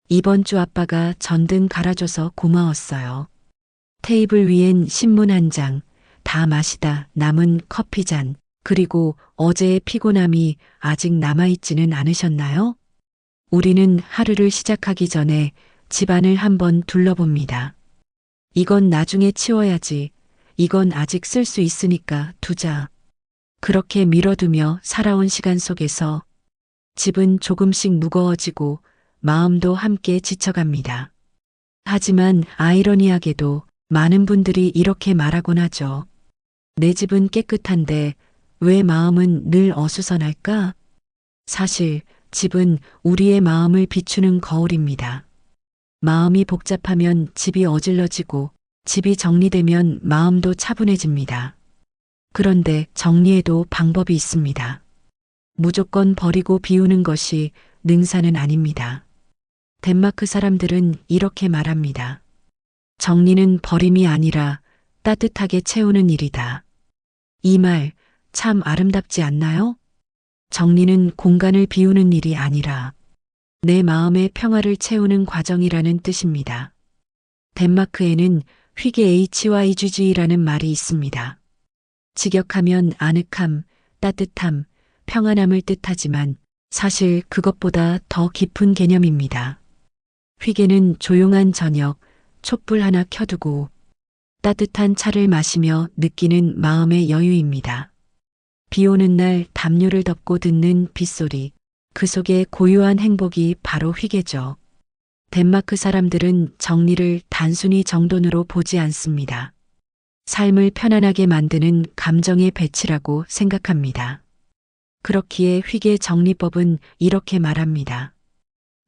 이번 주 아빠가 전등 갈아줘서 고마웠어요. 테이블 위엔 신문 한 장, 다 마시다 남은 커피 잔, 그리고 어제의 피곤함이 아직 남아있지는 않으셨나요? 우리는 하루를 시작하기 전에 집안을 한번 둘러봅니다. 이건 나중에 치워야지. 이건 아직 쓸 수 있으니까 두자. 그렇게 미뤄두며 살아온 시간 속에서 집은 조금씩 무거워지고 마음도 함께 지쳐갑니다. 하지만 아이러니하게도 많은 분들이 이렇게 말하곤 하죠. 내 집은 깨끗한데 왜 마음은 늘 어수선할까? 사실 집은 우리의 마음을 비추는 거울입니다. 마음이 복잡하면 집이 어질러지고 집이 정리되면 마음도 차분해집니다. 그런데 정리에도 방법이 있습니다. 무조건 버리고 비우는 것이 능사는 아닙니다. 덴마크 사람들은 이렇게 말합니다. 정리는 버림이 아니라 따뜻하게 채우는 일이다. 이 말 참 아름답지 않나요? 정리는 공간을 비우는 일이 아니라 내 마음의 평화를 채우는 과정이라는 뜻입니다. 덴마크에는 휘게 HYGG라는 말이 있습니다. 직역하면 아늑함, 따뜻함, 평안함을 뜻하지만 사실 그것보다 더 깊은 개념입니다. 휘게는 조용한 저녁, 촛불 하나 켜두고 따뜻한 차를 마시며 느끼는 마음의 여유입니다. 비 오는 날 담요를 덮고 듣는 빗소리, 그 속에 고요한 행복이 바로 휘게죠. 덴마크 사람들은 정리를 단순히 정돈으로 보지 않습니다. 삶을 편안하게 만드는 감정의 배치라고 생각합니다. 그렇기에 휘게 정리법은 이렇게 말합니다.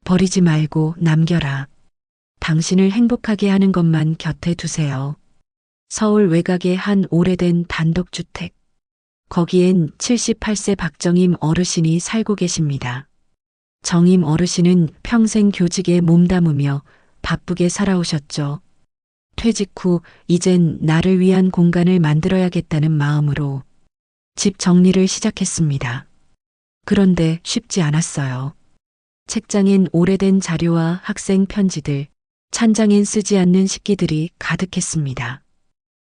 버리지 말고 남겨라. 당신을 행복하게 하는 것만 곁에 두세요. 서울 외곽의 한 오래된 단독주택. 거기엔 78세 박정임 어르신이 살고 계십니다. 정임 어르신은 평생 교직에 몸담으며 바쁘게 살아오셨죠. 퇴직 후 이젠 나를 위한 공간을 만들어야겠다는 마음으로 집 정리를 시작했습니다. 그런데 쉽지 않았어요. 책장엔 오래된 자료와 학생 편지들, 찬장엔 쓰지 않는 식기들이 가득했습니다.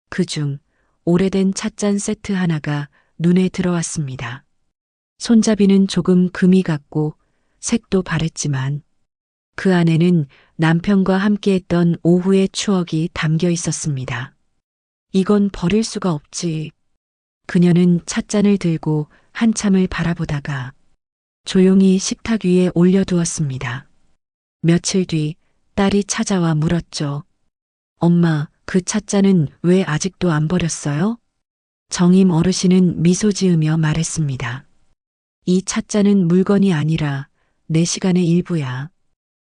그중 오래된 찻잔 세트 하나가 눈에 들어왔습니다. 손잡이는 조금 금이 같고 색도 바랬지만 그 안에는 남편과 함께했던 오후의 추억이 담겨 있었습니다. 이건 버릴 수가 없지. 그녀는 찻잔을 들고 한참을 바라보다가 조용히 식탁 위에 올려두었습니다. 며칠 뒤 딸이 찾아와 물었죠. 엄마, 그 찻잔은 왜 아직도 안 버렸어요? 정임 어르신은 미소 지으며 말했습니다. 이 찻잔은 물건이 아니라 내 시간의 일부야.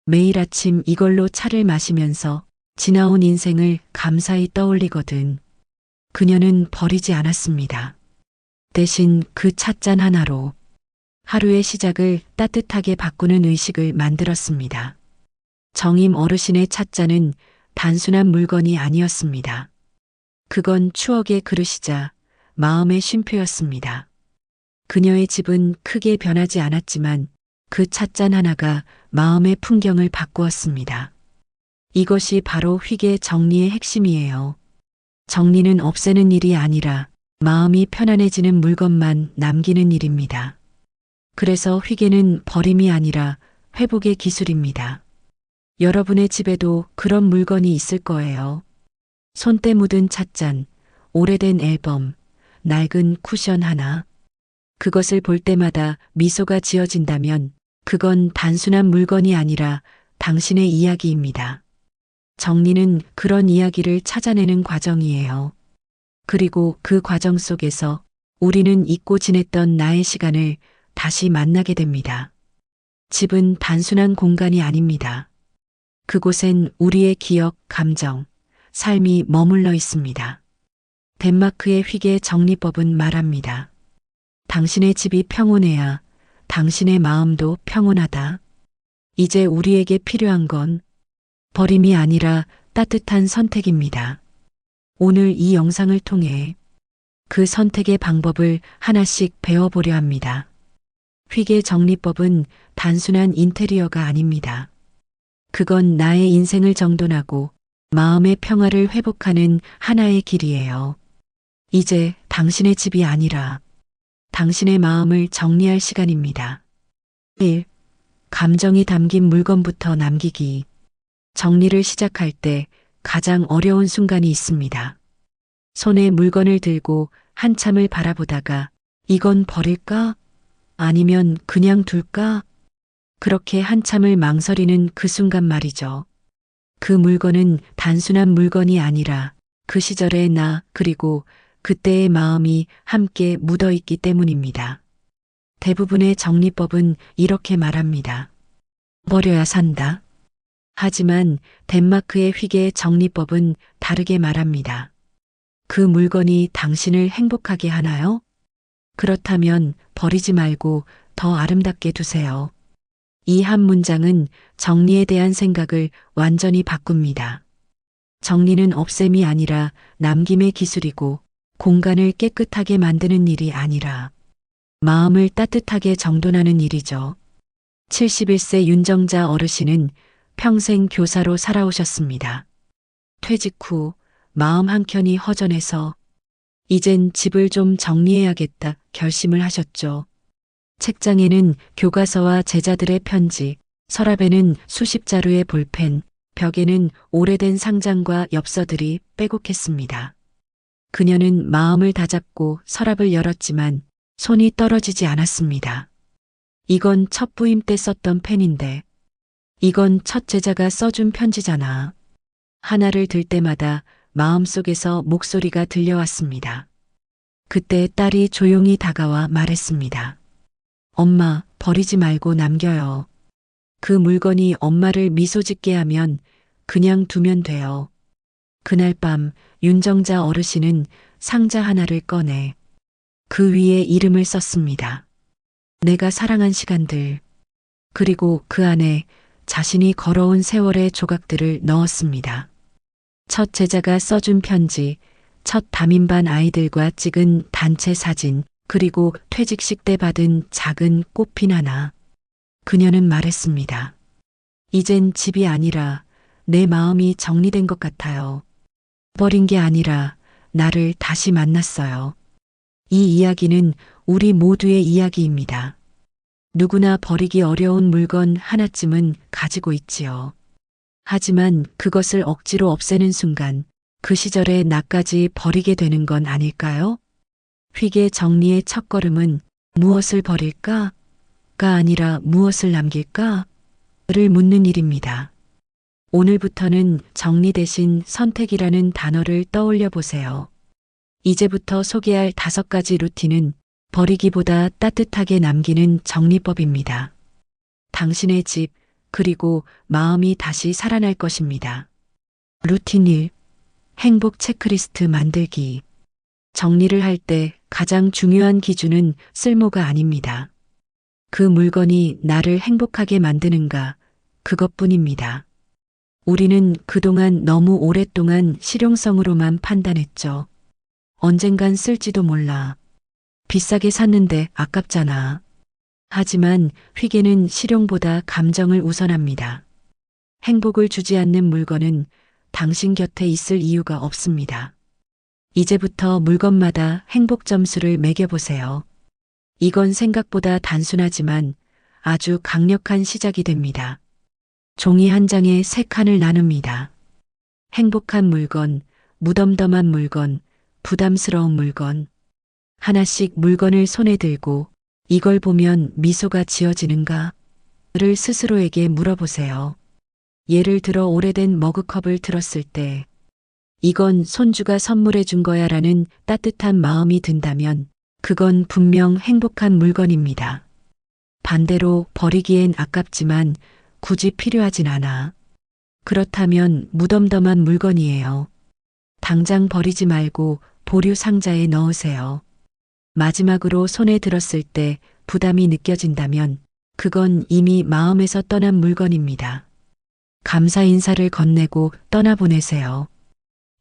매일 아침 이걸로 차를 마시면서 지나온 인생을 감사히 떠올리거든. 그녀는 버리지 않았습니다. 대신 그 찻잔 하나로 하루의 시작을 따뜻하게 바꾸는 의식을 만들었습니다. 정임 어르신의 찻잔은 단순한 물건이 아니었습니다. 그건 추억의 그릇이자 마음의 쉼표였습니다. 그녀의 집은 크게 변하지 않았지만 그 찻잔 하나가 마음의 풍경을 바꾸었습니다. 이것이 바로 휘게 정리의 핵심이에요. 정리는 없애는 일이 아니라 마음이 편안해지는 물건만 남기는 일입니다. 그래서 휘게는 버림이 아니라 회복의 기술입니다. 여러분의 집에도 그런 물건이 있을 거예요. 손때 묻은 찻잔, 오래된 앨범, 낡은 쿠션 하나. 그것을 볼 때마다 미소가 지어진다면 그건 단순한 물건이 아니라 당신의 이야기입니다. 정리는 그런 이야기를 찾아내는 과정이에요. 그리고 그 과정 속에서 우리는 잊고 지냈던 나의 시간을 다시 만나게 됩니다. 집은 단순한 공간이 아닙니다. 그곳엔 우리의 기억, 감정, 삶이 머물러 있습니다. 덴마크의 휘게 정리법은 말합니다. 당신의 집이 평온해야 당신의 마음도 평온하다. 이제 우리에게 필요한 건 버림이 아니라 따뜻한 선택입니다. 오늘 이 영상을 통해 그 선택의 방법을 하나씩 배워보려 합니다. 휘게 정리법은 단순한 인테리어가 아닙니다. 그건 나의 인생을 정돈하고 마음의 평화를 회복하는 하나의 길이에요. 이제 당신의 집이 아니라 당신의 마음을 정리할 시간입니다. 1. 감정이 담긴 물건부터 남기기. 정리를 시작할 때 가장 어려운 순간이 있습니다. 손에 물건을 들고 한참을 바라보다가 이건 버릴까? 아니면 그냥 둘까? 그렇게 한참을 망설이는 그 순간 말이죠. 그 물건은 단순한 물건이 아니라 그 시절의 나 그리고 그때의 마음이 함께 묻어 있기 때문입니다. 대부분의 정리법은 이렇게 말합니다. 버려야 산다. 하지만 덴마크의 휘게 정리법은 다르게 말합니다. 그 물건이 당신을 행복하게 하나요? 그렇다면 버리지 말고 더 아름답게 두세요. 이 한 문장은 정리에 대한 생각을 완전히 바꿉니다. 정리는 없앰이 아니라 남김의 기술이고 공간을 깨끗하게 만드는 일이 아니라 마음을 따뜻하게 정돈하는 일이죠. 71세 윤정자 어르신은 평생 교사로 살아오셨습니다. 퇴직 후 마음 한켠이 허전해서 이젠 집을 좀 정리해야겠다 결심을 하셨죠. 책장에는 교과서와 제자들의 편지, 서랍에는 수십 자루의 볼펜, 벽에는 오래된 상장과 엽서들이 빼곡했습니다. 그녀는 마음을 다잡고 서랍을 열었지만 손이 떨어지지 않았습니다. 이건 첫 부임 때 썼던 펜인데, 이건 첫 제자가 써준 편지잖아. 하나를 들 때마다 마음속에서 목소리가 들려왔습니다. 그때 딸이 조용히 다가와 말했습니다. 엄마, 버리지 말고 남겨요. 그 물건이 엄마를 미소 짓게 하면 그냥 두면 돼요. 그날 밤 윤정자 어르신은 상자 하나를 꺼내 그 위에 이름을 썼습니다. 내가 사랑한 시간들. 그리고 그 안에 자신이 걸어온 세월의 조각들을 넣었습니다. 첫 제자가 써준 편지, 첫 담임반 아이들과 찍은 단체 사진, 그리고 퇴직식 때 받은 작은 꽃핀 하나. 그녀는 말했습니다. 이젠 집이 아니라 내 마음이 정리된 것 같아요. 버린 게 아니라 나를 다시 만났어요. 이 이야기는 우리 모두의 이야기입니다. 누구나 버리기 어려운 물건 하나쯤은 가지고 있지요. 하지만 그것을 억지로 없애는 순간 그 시절의 나까지 버리게 되는 건 아닐까요? 휘게 정리의 첫걸음은 무엇을 버릴까? 가 아니라 무엇을 남길까? 를 묻는 일입니다. 오늘부터는 정리 대신 선택이라는 단어를 떠올려 보세요. 이제부터 소개할 5가지 루틴은 버리기보다 따뜻하게 남기는 정리법입니다. 당신의 집, 그리고 마음이 다시 살아날 것입니다. 루틴 1. 행복 체크리스트 만들기. 정리를 할 때 가장 중요한 기준은 쓸모가 아닙니다. 그 물건이 나를 행복하게 만드는가, 그것뿐입니다. 우리는 그동안 너무 오랫동안 실용성으로만 판단했죠. 언젠간 쓸지도 몰라. 비싸게 샀는데 아깝잖아. 하지만 휘게는 실용보다 감정을 우선합니다. 행복을 주지 않는 물건은 당신 곁에 있을 이유가 없습니다. 이제부터 물건마다 행복 점수를 매겨보세요. 이건 생각보다 단순하지만 아주 강력한 시작이 됩니다. 종이 한 장에 3칸을 나눕니다. 행복한 물건, 무덤덤한 물건, 부담스러운 물건. 하나씩 물건을 손에 들고 이걸 보면 미소가 지어지는가? 를 스스로에게 물어보세요. 예를 들어 오래된 머그컵을 들었을 때 이건 손주가 선물해 준 거야 라는 따뜻한 마음이 든다면 그건 분명 행복한 물건입니다. 반대로 버리기엔 아깝지만 굳이 필요하진 않아. 그렇다면 무덤덤한 물건이에요. 당장 버리지 말고 보류 상자에 넣으세요. 마지막으로 손에 들었을 때 부담이 느껴진다면 그건 이미 마음에서 떠난 물건입니다. 감사 인사를 건네고 떠나보내세요.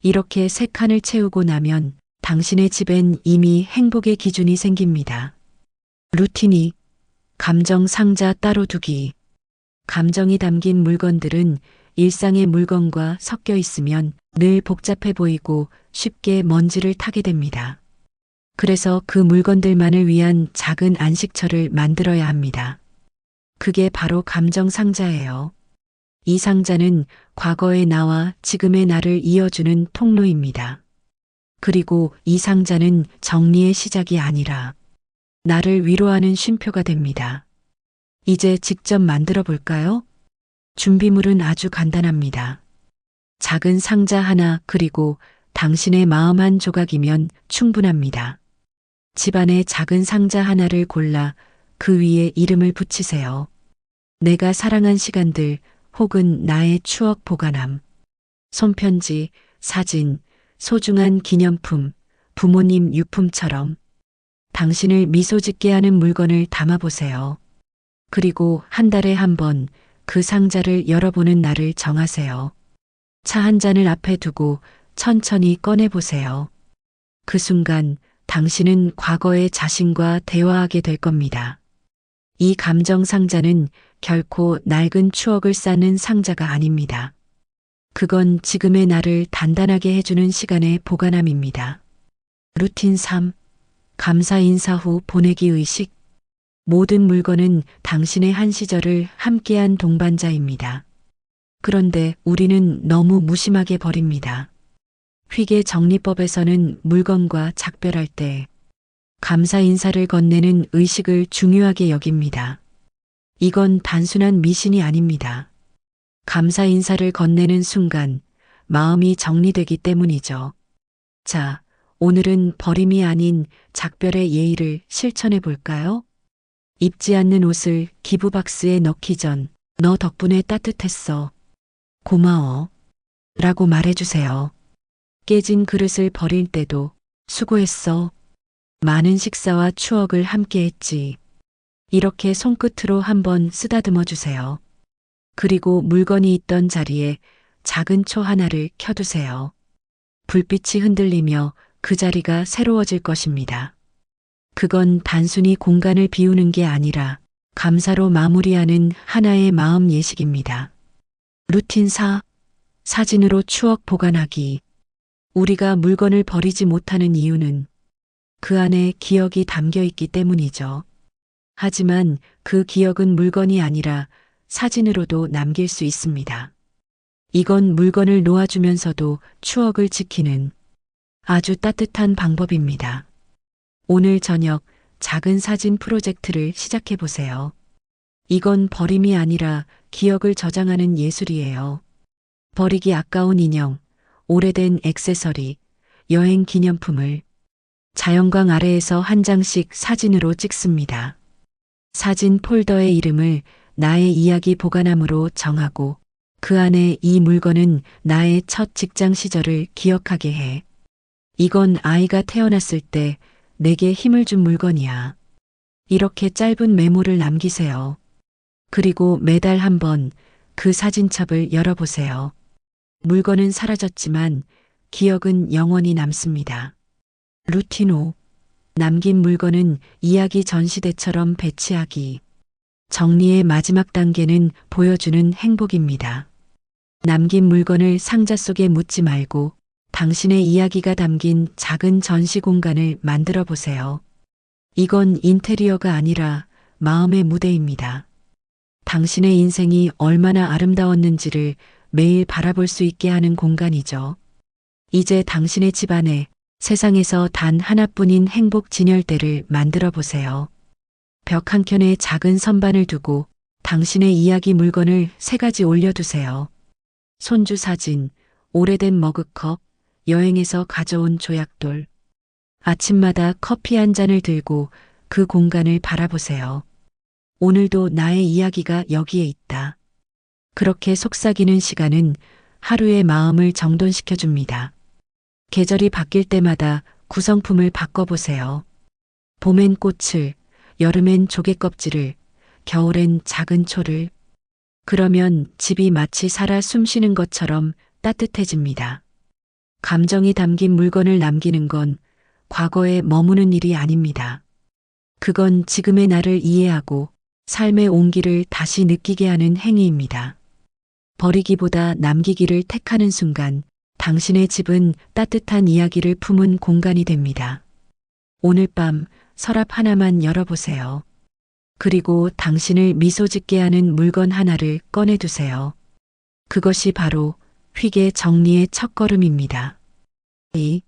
이렇게 3칸을 채우고 나면 당신의 집엔 이미 행복의 기준이 생깁니다. 루틴 2. 감정 상자 따로 두기. 감정이 담긴 물건들은 일상의 물건과 섞여 있으면 늘 복잡해 보이고 쉽게 먼지를 타게 됩니다. 그래서 그 물건들만을 위한 작은 안식처를 만들어야 합니다. 그게 바로 감정 상자예요. 이 상자는 과거의 나와 지금의 나를 이어주는 통로입니다. 그리고 이 상자는 정리의 시작이 아니라 나를 위로하는 쉼표가 됩니다. 이제 직접 만들어 볼까요? 준비물은 아주 간단합니다. 작은 상자 하나 그리고 당신의 마음 한 조각이면 충분합니다. 집안의 작은 상자 하나를 골라 그 위에 이름을 붙이세요. 내가 사랑한 시간들 혹은 나의 추억 보관함, 손편지, 사진, 소중한 기념품, 부모님 유품처럼 당신을 미소 짓게 하는 물건을 담아보세요. 그리고 한 달에 한 번 그 상자를 열어보는 날을 정하세요. 차 한 잔을 앞에 두고 천천히 꺼내보세요. 그 순간 당신은 과거의 자신과 대화하게 될 겁니다. 이 감정 상자는 결코 낡은 추억을 쌓는 상자가 아닙니다. 그건 지금의 나를 단단하게 해주는 시간의 보관함입니다. 루틴 3. 감사 인사 후 보내기 의식. 모든 물건은 당신의 한 시절을 함께한 동반자입니다. 그런데 우리는 너무 무심하게 버립니다. 회계 정리법에서는 물건과 작별할 때 감사 인사를 건네는 의식을 중요하게 여깁니다. 이건 단순한 미신이 아닙니다. 감사 인사를 건네는 순간 마음이 정리되기 때문이죠. 자, 오늘은 버림이 아닌 작별의 예의를 실천해 볼까요? 입지 않는 옷을 기부박스에 넣기 전, 너 덕분에 따뜻했어. 고마워. 라고 말해주세요. 깨진 그릇을 버릴 때도 수고했어. 많은 식사와 추억을 함께 했지. 이렇게 손끝으로 한번 쓰다듬어 주세요. 그리고 물건이 있던 자리에 작은 초 하나를 켜두세요. 불빛이 흔들리며 그 자리가 새로워질 것입니다. 그건 단순히 공간을 비우는 게 아니라 감사로 마무리하는 하나의 마음 예식입니다. 루틴 4. 사진으로 추억 보관하기. 우리가 물건을 버리지 못하는 이유는 그 안에 기억이 담겨 있기 때문이죠. 하지만 그 기억은 물건이 아니라 사진으로도 남길 수 있습니다. 이건 물건을 놓아주면서도 추억을 지키는 아주 따뜻한 방법입니다. 오늘 저녁 작은 사진 프로젝트를 시작해 보세요. 이건 버림이 아니라 기억을 저장하는 예술이에요. 버리기 아까운 인형, 오래된 액세서리, 여행 기념품을 자연광 아래에서 한 장씩 사진으로 찍습니다. 사진 폴더의 이름을 나의 이야기 보관함으로 정하고 그 안에 이 물건은 나의 첫 직장 시절을 기억하게 해. 이건 아이가 태어났을 때 내게 힘을 준 물건이야. 이렇게 짧은 메모를 남기세요. 그리고 매달 한 번 그 사진첩을 열어보세요. 물건은 사라졌지만 기억은 영원히 남습니다. 루틴 5. 남긴 물건은 이야기 전시대처럼 배치하기. 정리의 마지막 단계는 보여주는 행복입니다. 남긴 물건을 상자 속에 묻지 말고 당신의 이야기가 담긴 작은 전시 공간을 만들어 보세요. 이건 인테리어가 아니라 마음의 무대입니다. 당신의 인생이 얼마나 아름다웠는지를 매일 바라볼 수 있게 하는 공간이죠. 이제 당신의 집안에 세상에서 단 하나뿐인 행복 진열대를 만들어 보세요. 벽 한켠에 작은 선반을 두고 당신의 이야기 물건을 3가지 올려두세요. 손주 사진, 오래된 머그컵, 여행에서 가져온 조약돌. 아침마다 커피 한 잔을 들고 그 공간을 바라보세요. 오늘도 나의 이야기가 여기에 있다. 그렇게 속삭이는 시간은 하루의 마음을 정돈시켜 줍니다. 계절이 바뀔 때마다 구성품을 바꿔보세요. 봄엔 꽃을, 여름엔 조개 껍질을, 겨울엔 작은 초를. 그러면 집이 마치 살아 숨쉬는 것처럼 따뜻해집니다. 감정이 담긴 물건을 남기는 건 과거에 머무는 일이 아닙니다. 그건 지금의 나를 이해하고 삶의 온기를 다시 느끼게 하는 행위입니다. 버리기보다 남기기를 택하는 순간 당신의 집은 따뜻한 이야기를 품은 공간이 됩니다. 오늘 밤 서랍 하나만 열어보세요. 그리고 당신을 미소 짓게 하는 물건 하나를 꺼내두세요. 그것이 바로 휘게 정리의 첫걸음입니다. 2.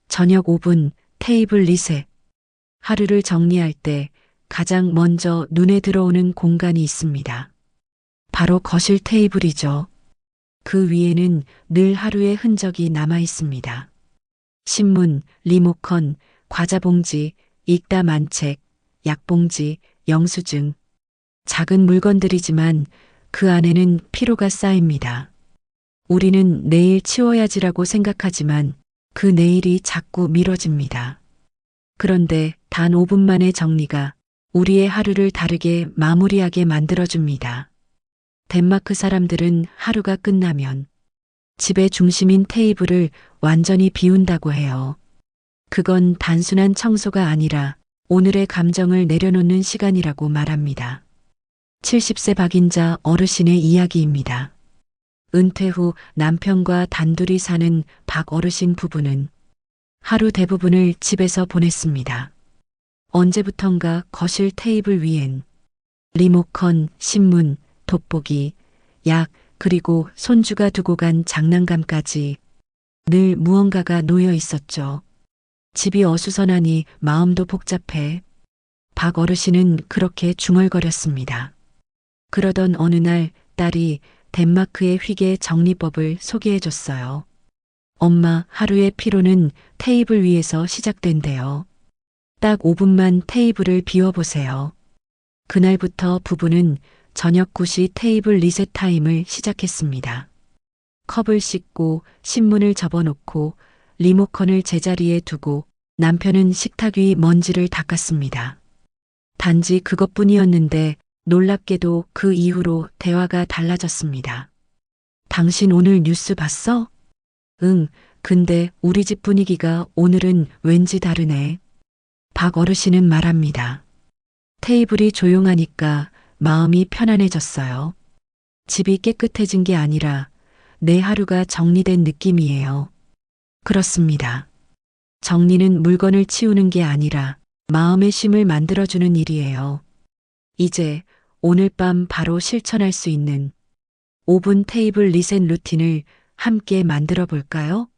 저녁 5분 테이블 리셋. 하루를 정리할 때 가장 먼저 눈에 들어오는 공간이 있습니다. 바로 거실 테이블이죠. 그 위에는 늘 하루의 흔적이 남아 있습니다. 신문, 리모컨, 과자봉지, 읽다 만책, 약봉지, 영수증. 작은 물건들이지만 그 안에는 피로가 쌓입니다. 우리는 내일 치워야지라고 생각하지만 그 내일이 자꾸 미뤄집니다. 그런데 단 5분 만의 정리가 우리의 하루를 다르게 마무리하게 만들어줍니다. 덴마크 사람들은 하루가 끝나면 집의 중심인 테이블을 완전히 비운다고 해요. 그건 단순한 청소가 아니라 오늘의 감정을 내려놓는 시간이라고 말합니다. 70세 박인자 어르신의 이야기입니다. 은퇴 후 남편과 단둘이 사는 박 어르신 부부는 하루 대부분을 집에서 보냈습니다. 언제부턴가 거실 테이블 위엔 리모컨, 신문, 돋보기, 약, 그리고 손주가 두고 간 장난감까지 늘 무언가가 놓여 있었죠. 집이 어수선하니 마음도 복잡해. 박 어르신은 그렇게 중얼거렸습니다. 그러던 어느 날 딸이 덴마크의 휘게 정리법을 소개해줬어요. 엄마, 하루의 피로는 테이블 위에서 시작된대요. 딱 5분만 테이블을 비워보세요. 그날부터 부부는 저녁 9시 테이블 리셋 타임을 시작했습니다. 컵을 씻고 신문을 접어놓고 리모컨을 제자리에 두고 남편은 식탁 위 먼지를 닦았습니다. 단지 그것뿐이었는데 놀랍게도 그 이후로 대화가 달라졌습니다. 당신 오늘 뉴스 봤어? 응, 근데 우리 집 분위기가 오늘은 왠지 다르네. 박 어르신은 말합니다. 테이블이 조용하니까 마음이 편안해졌어요. 집이 깨끗해진 게 아니라 내 하루가 정리된 느낌이에요. 그렇습니다. 정리는 물건을 치우는 게 아니라 마음의 쉼을 만들어주는 일이에요. 이제 오늘 밤 바로 실천할 수 있는 5분 테이블 리셋 루틴을 함께 만들어 볼까요?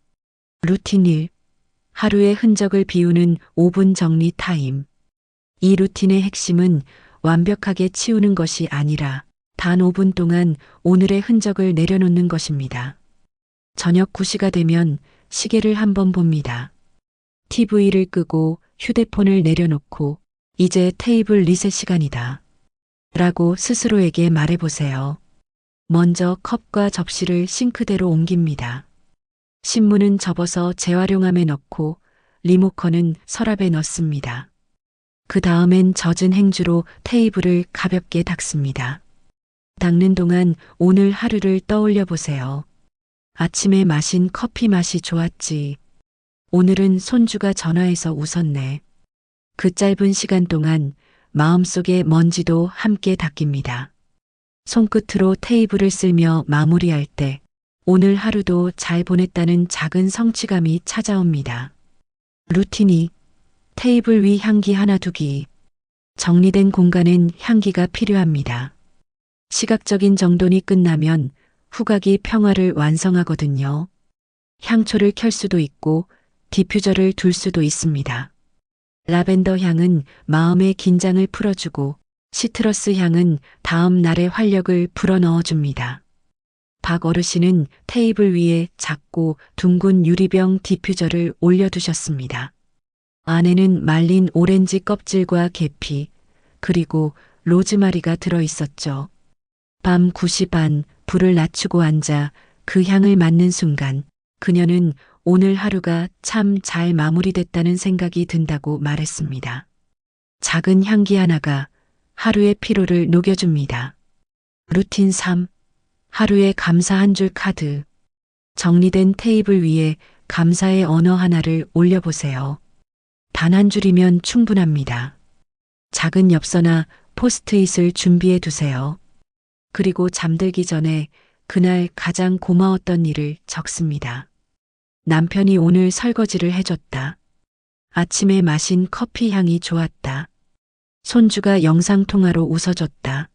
루틴 1. 하루의 흔적을 비우는 5분 정리 타임. 이 루틴의 핵심은 완벽하게 치우는 것이 아니라 단 5분 동안 오늘의 흔적을 내려놓는 것입니다. 저녁 9시가 되면 시계를 한번 봅니다. TV를 끄고 휴대폰을 내려놓고 이제 테이블 리셋 시간이다. 라고 스스로에게 말해보세요. 먼저 컵과 접시를 싱크대로 옮깁니다. 신문은 접어서 재활용함에 넣고 리모컨은 서랍에 넣습니다. 그 다음엔 젖은 행주로 테이블을 가볍게 닦습니다. 닦는 동안 오늘 하루를 떠올려 보세요. 아침에 마신 커피 맛이 좋았지. 오늘은 손주가 전화해서 웃었네. 그 짧은 시간 동안 마음속의 먼지도 함께 닦입니다. 손끝으로 테이블을 쓸며 마무리할 때 오늘 하루도 잘 보냈다는 작은 성취감이 찾아옵니다. 루틴이 테이블 위 향기 하나 두기. 정리된 공간엔 향기가 필요합니다. 시각적인 정돈이 끝나면 후각이 평화를 완성하거든요. 향초를 켤 수도 있고 디퓨저를 둘 수도 있습니다. 라벤더 향은 마음의 긴장을 풀어주고 시트러스 향은 다음 날의 활력을 불어넣어 줍니다. 박 어르신은 테이블 위에 작고 둥근 유리병 디퓨저를 올려두셨습니다. 안에는 말린 오렌지 껍질과 계피, 그리고 로즈마리가 들어 있었죠. 밤 9시 반 불을 낮추고 앉아 그 향을 맡는 순간 그녀는 오늘 하루가 참 잘 마무리됐다는 생각이 든다고 말했습니다. 작은 향기 하나가 하루의 피로를 녹여줍니다. 루틴 3. 하루에 감사 한 줄 카드. 정리된 테이블 위에 감사의 언어 하나를 올려보세요. 단 한 줄이면 충분합니다. 작은 엽서나 포스트잇을 준비해 두세요. 그리고 잠들기 전에 그날 가장 고마웠던 일을 적습니다. 남편이 오늘 설거지를 해줬다. 아침에 마신 커피 향이 좋았다. 손주가 영상통화로 웃어줬다.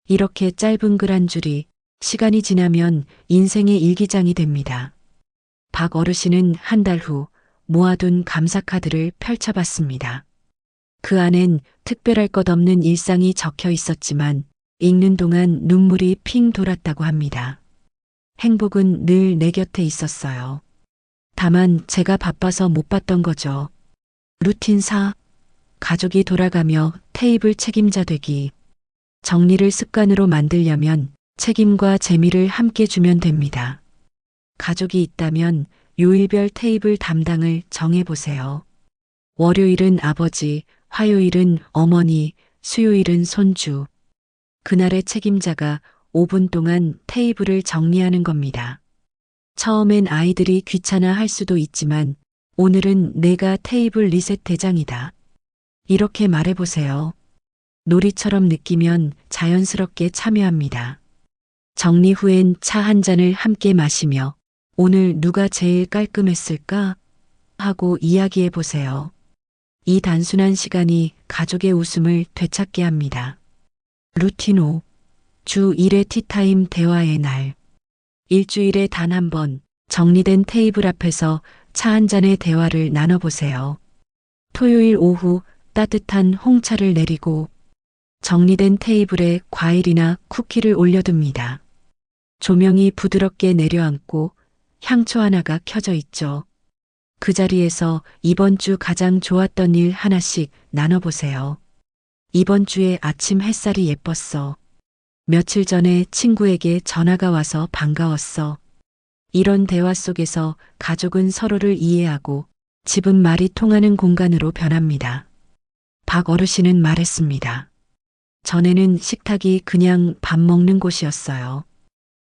이렇게 짧은 글 한 줄이 시간이 지나면 인생의 일기장이 됩니다. 박 어르신은 한 달 후 모아둔 감사카드를 펼쳐봤습니다. 그 안엔 특별할 것 없는 일상이 적혀 있었지만 읽는 동안 눈물이 핑 돌았다고 합니다. 행복은 늘 내 곁에 있었어요. 다만 제가 바빠서 못 봤던 거죠. 루틴 4. 가족이 돌아가며 테이블 책임자 되기. 정리를 습관으로 만들려면 책임과 재미를 함께 주면 됩니다. 가족이 있다면 요일별 테이블 담당을 정해보세요. 월요일은 아버지, 화요일은 어머니, 수요일은 손주. 그날의 책임자가 5분 동안 테이블을 정리하는 겁니다. 처음엔 아이들이 귀찮아 할 수도 있지만 오늘은 내가 테이블 리셋 대장이다. 이렇게 말해보세요. 놀이처럼 느끼면 자연스럽게 참여합니다. 정리 후엔 차 한 잔을 함께 마시며 오늘 누가 제일 깔끔했을까? 하고 이야기해 보세요. 이 단순한 시간이 가족의 웃음을 되찾게 합니다. 루틴 5. 주 1회 티타임 대화의 날. 일주일에 단 한 번 정리된 테이블 앞에서 차 한 잔의 대화를 나눠보세요. 토요일 오후 따뜻한 홍차를 내리고 정리된 테이블에 과일이나 쿠키를 올려둡니다. 조명이 부드럽게 내려앉고 향초 하나가 켜져 있죠. 그 자리에서 이번 주 가장 좋았던 일 하나씩 나눠보세요. 이번 주에 아침 햇살이 예뻤어. 며칠 전에 친구에게 전화가 와서 반가웠어. 이런 대화 속에서 가족은 서로를 이해하고 집은 말이 통하는 공간으로 변합니다. 박 어르신은 말했습니다. 전에는 식탁이 그냥 밥 먹는 곳이었어요.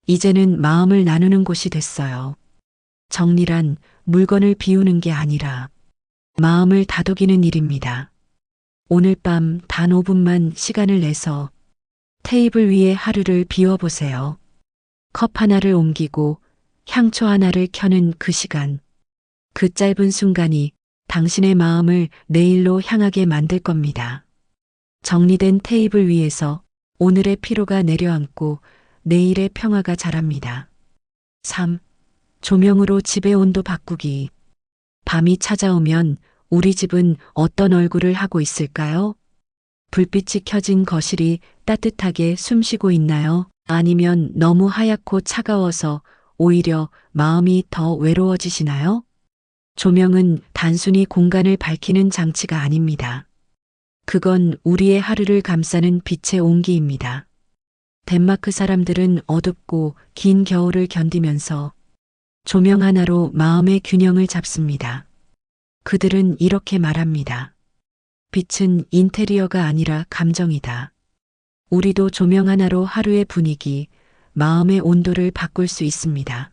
이제는 마음을 나누는 곳이 됐어요. 정리란 물건을 비우는 게 아니라 마음을 다독이는 일입니다. 오늘 밤 단 5분만 시간을 내서 테이블 위에 하루를 비워보세요. 컵 하나를 옮기고 향초 하나를 켜는 그 시간. 그 짧은 순간이 당신의 마음을 내일로 향하게 만들 겁니다. 정리된 테이블 위에서 오늘의 피로가 내려앉고 내일의 평화가 자랍니다. 3. 조명으로 집의 온도 바꾸기. 밤이 찾아오면 우리 집은 어떤 얼굴을 하고 있을까요? 불빛이 켜진 거실이 따뜻하게 숨쉬고 있나요? 아니면 너무 하얗고 차가워서 오히려 마음이 더 외로워지시나요? 조명은 단순히 공간을 밝히는 장치가 아닙니다. 그건 우리의 하루를 감싸는 빛의 온기입니다. 덴마크 사람들은 어둡고 긴 겨울을 견디면서 조명 하나로 마음의 균형을 잡습니다. 그들은 이렇게 말합니다. 빛은 인테리어가 아니라 감정이다. 우리도 조명 하나로 하루의 분위기, 마음의 온도를 바꿀 수 있습니다.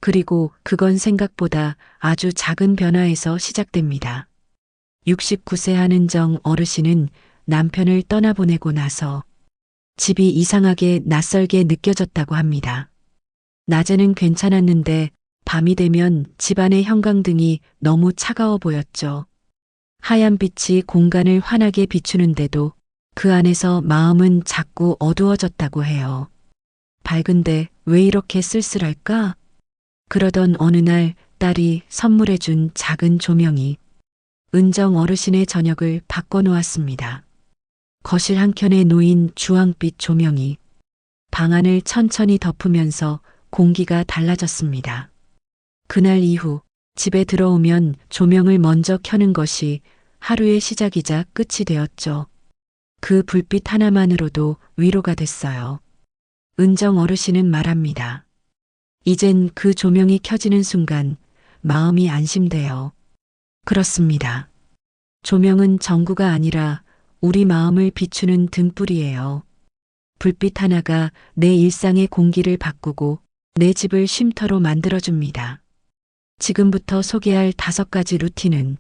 그리고 그건 생각보다 아주 작은 변화에서 시작됩니다. 69세 한은정 어르신은 남편을 떠나보내고 나서 집이 이상하게 낯설게 느껴졌다고 합니다. 낮에는 괜찮았는데 밤이 되면 집안의 형광등이 너무 차가워 보였죠. 하얀 빛이 공간을 환하게 비추는데도 그 안에서 마음은 자꾸 어두워졌다고 해요. 밝은데 왜 이렇게 쓸쓸할까? 그러던 어느 날 딸이 선물해준 작은 조명이 은정 어르신의 저녁을 바꿔놓았습니다. 거실 한켠에 놓인 주황빛 조명이 방 안을 천천히 덮으면서 공기가 달라졌습니다. 그날 이후 집에 들어오면 조명을 먼저 켜는 것이 하루의 시작이자 끝이 되었죠. 그 불빛 하나만으로도 위로가 됐어요. 은정 어르신은 말합니다. 이젠 그 조명이 켜지는 순간 마음이 안심돼요. 그렇습니다. 조명은 전구가 아니라 우리 마음을 비추는 등불이에요. 불빛 하나가 내 일상의 공기를 바꾸고 내 집을 쉼터로 만들어줍니다. 지금부터 소개할 5가지 루틴은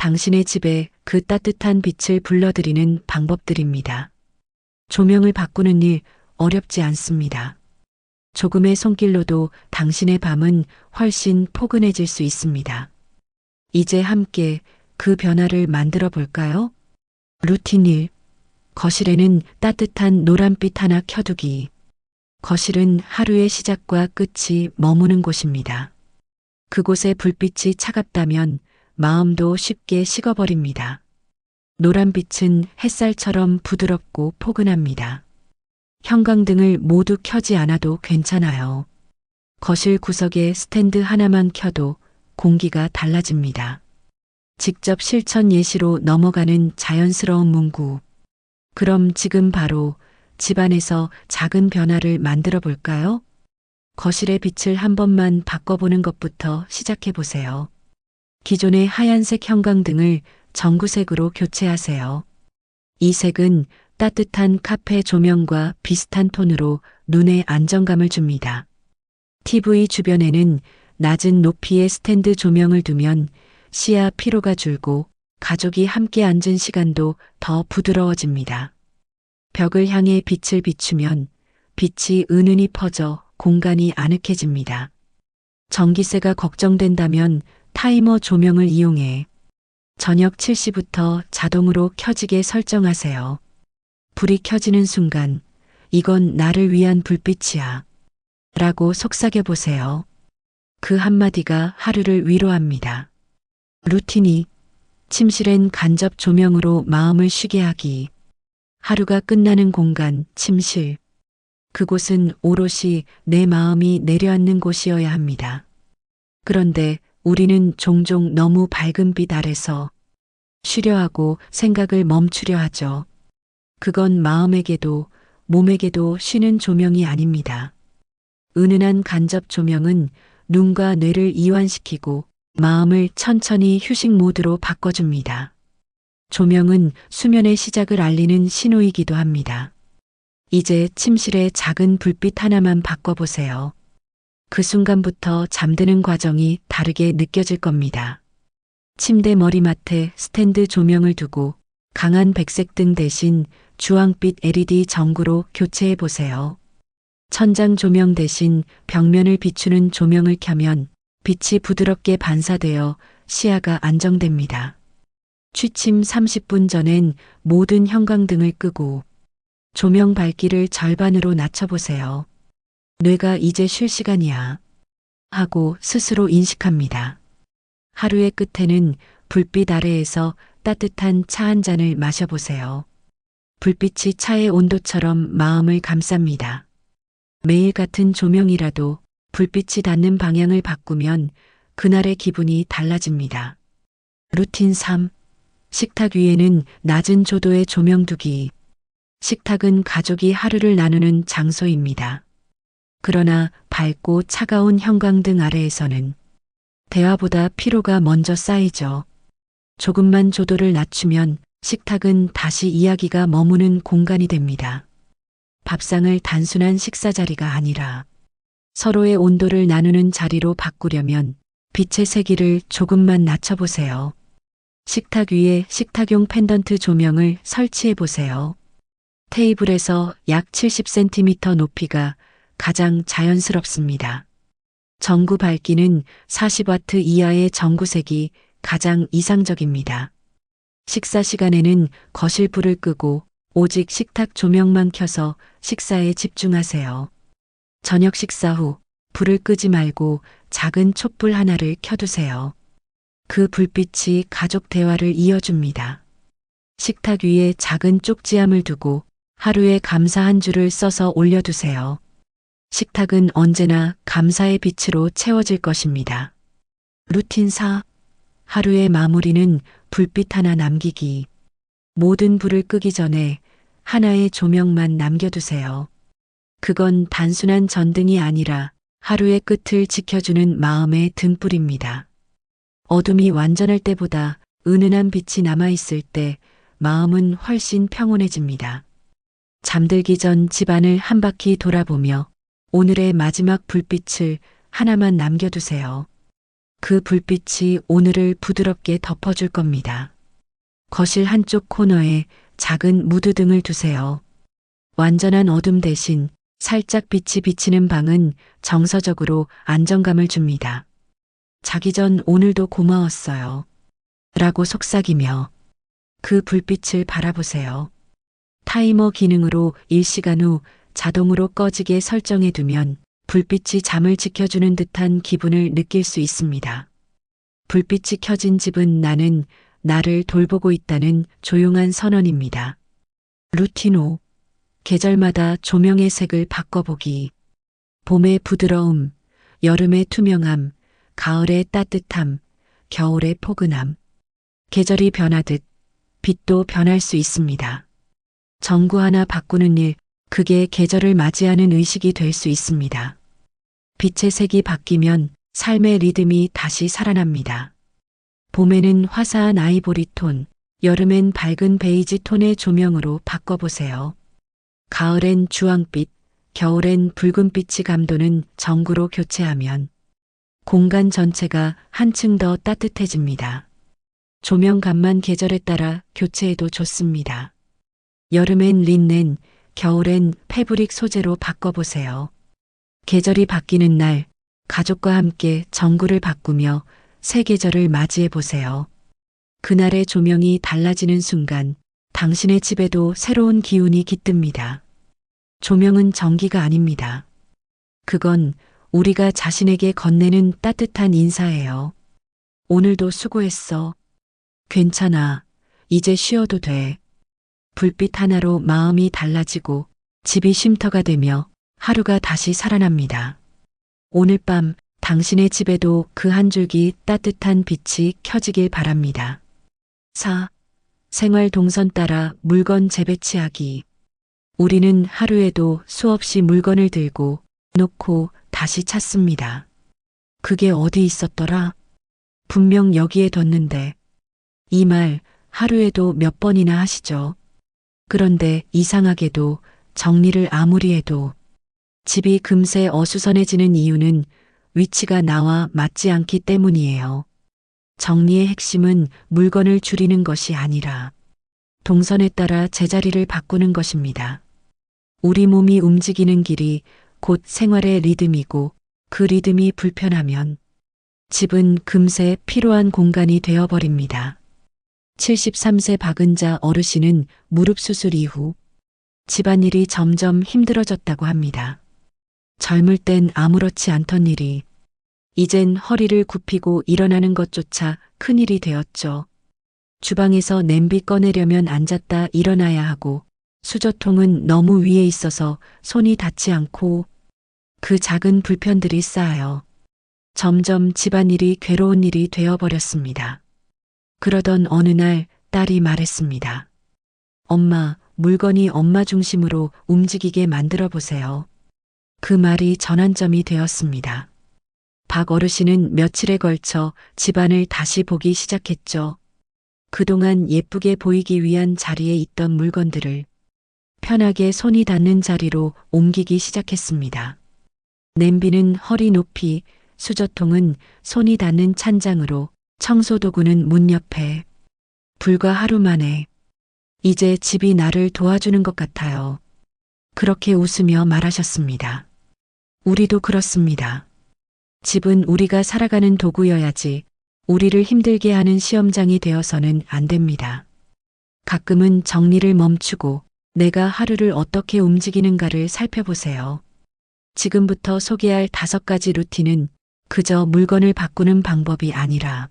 당신의 집에 그 따뜻한 빛을 불러들이는 방법들입니다. 조명을 바꾸는 일 어렵지 않습니다. 조금의 손길로도 당신의 밤은 훨씬 포근해질 수 있습니다. 이제 함께 그 변화를 만들어 볼까요? 루틴 1. 거실에는 따뜻한 노란빛 하나 켜두기. 거실은 하루의 시작과 끝이 머무는 곳입니다. 그곳에 불빛이 차갑다면 마음도 쉽게 식어버립니다. 노란빛은 햇살처럼 부드럽고 포근합니다. 형광등을 모두 켜지 않아도 괜찮아요. 거실 구석에 스탠드 하나만 켜도 공기가 달라집니다. 직접 실천 예시로 넘어가는 자연스러운 문구. 그럼 지금 바로 집안에서 작은 변화를 만들어 볼까요? 거실의 빛을 한 번만 바꿔보는 것부터 시작해 보세요. 기존의 하얀색 형광등을 전구색으로 교체하세요. 이 색은 따뜻한 카페 조명과 비슷한 톤으로 눈에 안정감을 줍니다. TV 주변에는 낮은 높이의 스탠드 조명을 두면 시야 피로가 줄고 가족이 함께 앉은 시간도 더 부드러워집니다. 벽을 향해 빛을 비추면 빛이 은은히 퍼져 공간이 아늑해집니다. 전기세가 걱정된다면 타이머 조명을 이용해 저녁 7시부터 자동으로 켜지게 설정하세요. 불이 켜지는 순간 이건 나를 위한 불빛이야 라고 속삭여 보세요. 그 한마디가 하루를 위로합니다. 루틴 2. 침실엔 간접 조명으로 마음을 쉬게 하기. 하루가 끝나는 공간, 침실. 그곳은 오롯이 내 마음이 내려앉는 곳이어야 합니다. 그런데 우리는 종종 너무 밝은 빛 아래서 쉬려 하고 생각을 멈추려 하죠. 그건 마음에게도 몸에게도 쉬는 조명이 아닙니다. 은은한 간접 조명은 눈과 뇌를 이완시키고 마음을 천천히 휴식 모드로 바꿔줍니다. 조명은 수면의 시작을 알리는 신호이기도 합니다. 이제 침실의 작은 불빛 하나만 바꿔보세요. 그 순간부터 잠드는 과정이 다르게 느껴질 겁니다. 침대 머리맡에 스탠드 조명을 두고 강한 백색 등 대신 주황빛 LED 전구로 교체해 보세요. 천장 조명 대신 벽면을 비추는 조명을 켜면 빛이 부드럽게 반사되어 시야가 안정됩니다. 취침 30분 전엔 모든 형광등을 끄고 조명 밝기를 절반으로 낮춰보세요. 뇌가 이제 쉴 시간이야 하고 스스로 인식합니다. 하루의 끝에는 불빛 아래에서 따뜻한 차 한 잔을 마셔보세요. 불빛이 차의 온도처럼 마음을 감쌉니다. 매일 같은 조명이라도 불빛이 닿는 방향을 바꾸면 그날의 기분이 달라집니다. 루틴 3. 식탁 위에는 낮은 조도의 조명 두기. 식탁은 가족이 하루를 나누는 장소입니다. 그러나 밝고 차가운 형광등 아래에서는 대화보다 피로가 먼저 쌓이죠. 조금만 조도를 낮추면 식탁은 다시 이야기가 머무는 공간이 됩니다. 밥상을 단순한 식사 자리가 아니라 서로의 온도를 나누는 자리로 바꾸려면 빛의 세기를 조금만 낮춰보세요. 식탁 위에 식탁용 펜던트 조명을 설치해 보세요. 테이블에서 약 70cm 높이가 가장 자연스럽습니다. 전구 밝기는 40W 이하의 전구색이 가장 이상적입니다. 식사 시간에는 거실 불을 끄고 오직 식탁 조명만 켜서 식사에 집중하세요. 저녁 식사 후 불을 끄지 말고 작은 촛불 하나를 켜두세요. 그 불빛이 가족 대화를 이어줍니다. 식탁 위에 작은 쪽지함을 두고 하루에 감사 한 줄을 써서 올려두세요. 식탁은 언제나 감사의 빛으로 채워질 것입니다. 루틴 4. 하루의 마무리는 불빛 하나 남기기. 모든 불을 끄기 전에 하나의 조명만 남겨두세요. 그건 단순한 전등이 아니라 하루의 끝을 지켜주는 마음의 등불입니다. 어둠이 완전할 때보다 은은한 빛이 남아있을 때 마음은 훨씬 평온해집니다. 잠들기 전 집안을 한 바퀴 돌아보며 오늘의 마지막 불빛을 하나만 남겨두세요. 그 불빛이 오늘을 부드럽게 덮어줄 겁니다. 거실 한쪽 코너에 작은 무드등을 두세요. 완전한 어둠 대신 살짝 빛이 비치는 방은 정서적으로 안정감을 줍니다. 자기 전 오늘도 고마웠어요. 라고 속삭이며 그 불빛을 바라보세요. 타이머 기능으로 1시간 후 자동으로 꺼지게 설정해 두면 불빛이 잠을 지켜주는 듯한 기분을 느낄 수 있습니다. 불빛이 켜진 집은 나를 돌보고 있다는 조용한 선언입니다. 루틴 5. 계절마다 조명의 색을 바꿔보기. 봄의 부드러움, 여름의 투명함, 가을의 따뜻함, 겨울의 포근함. 계절이 변하듯 빛도 변할 수 있습니다. 전구 하나 바꾸는 일, 그게 계절을 맞이하는 의식이 될 수 있습니다. 빛의 색이 바뀌면 삶의 리듬이 다시 살아납니다. 봄에는 화사한 아이보리 톤, 여름엔 밝은 베이지 톤의 조명으로 바꿔보세요. 가을엔 주황빛, 겨울엔 붉은빛이 감도는 전구로 교체하면 공간 전체가 한층 더 따뜻해집니다. 조명감만 계절에 따라 교체해도 좋습니다. 여름엔 린넨, 겨울엔 패브릭 소재로 바꿔보세요. 계절이 바뀌는 날, 가족과 함께 전구를 바꾸며 새 계절을 맞이해 보세요. 그날의 조명이 달라지는 순간 당신의 집에도 새로운 기운이 깃듭니다. 조명은 전기가 아닙니다. 그건 우리가 자신에게 건네는 따뜻한 인사예요. 오늘도 수고했어. 괜찮아. 이제 쉬어도 돼. 불빛 하나로 마음이 달라지고 집이 쉼터가 되며 하루가 다시 살아납니다. 오늘 밤 당신의 집에도 그 한 줄기 따뜻한 빛이 켜지길 바랍니다. 4. 생활 동선 따라 물건 재배치하기. 우리는 하루에도 수없이 물건을 들고 놓고 다시 찾습니다. 그게 어디 있었더라? 분명 여기에 뒀는데. 이 말 하루에도 몇 번이나 하시죠. 그런데 이상하게도 정리를 아무리 해도 집이 금세 어수선해지는 이유는 위치가 나와 맞지 않기 때문이에요. 정리의 핵심은 물건을 줄이는 것이 아니라 동선에 따라 제자리를 바꾸는 것입니다. 우리 몸이 움직이는 길이 곧 생활의 리듬이고 그 리듬이 불편하면 집은 금세 피로한 공간이 되어버립니다. 73세 박은자 어르신은 무릎 수술 이후 집안일이 점점 힘들어졌다고 합니다. 젊을 땐 아무렇지 않던 일이 이젠 허리를 굽히고 일어나는 것조차 큰일이 되었죠. 주방에서 냄비 꺼내려면 앉았다 일어나야 하고 수저통은 너무 위에 있어서 손이 닿지 않고 그 작은 불편들이 쌓여 점점 집안일이 괴로운 일이 되어버렸습니다. 그러던 어느 날 딸이 말했습니다. 엄마, 물건이 엄마 중심으로 움직이게 만들어 보세요. 그 말이 전환점이 되었습니다. 박 어르신은 며칠에 걸쳐 집안을 다시 보기 시작했죠. 그동안 예쁘게 보이기 위한 자리에 있던 물건들을 편하게 손이 닿는 자리로 옮기기 시작했습니다. 냄비는 허리 높이, 수저통은 손이 닿는 찬장으로, 청소도구는 문 옆에. 불과 하루 만에 이제 집이 나를 도와주는 것 같아요. 그렇게 웃으며 말하셨습니다. 우리도 그렇습니다. 집은 우리가 살아가는 도구여야지 우리를 힘들게 하는 시험장이 되어서는 안 됩니다. 가끔은 정리를 멈추고 내가 하루를 어떻게 움직이는가를 살펴보세요. 지금부터 소개할 5가지 루틴은 그저 물건을 바꾸는 방법이 아니라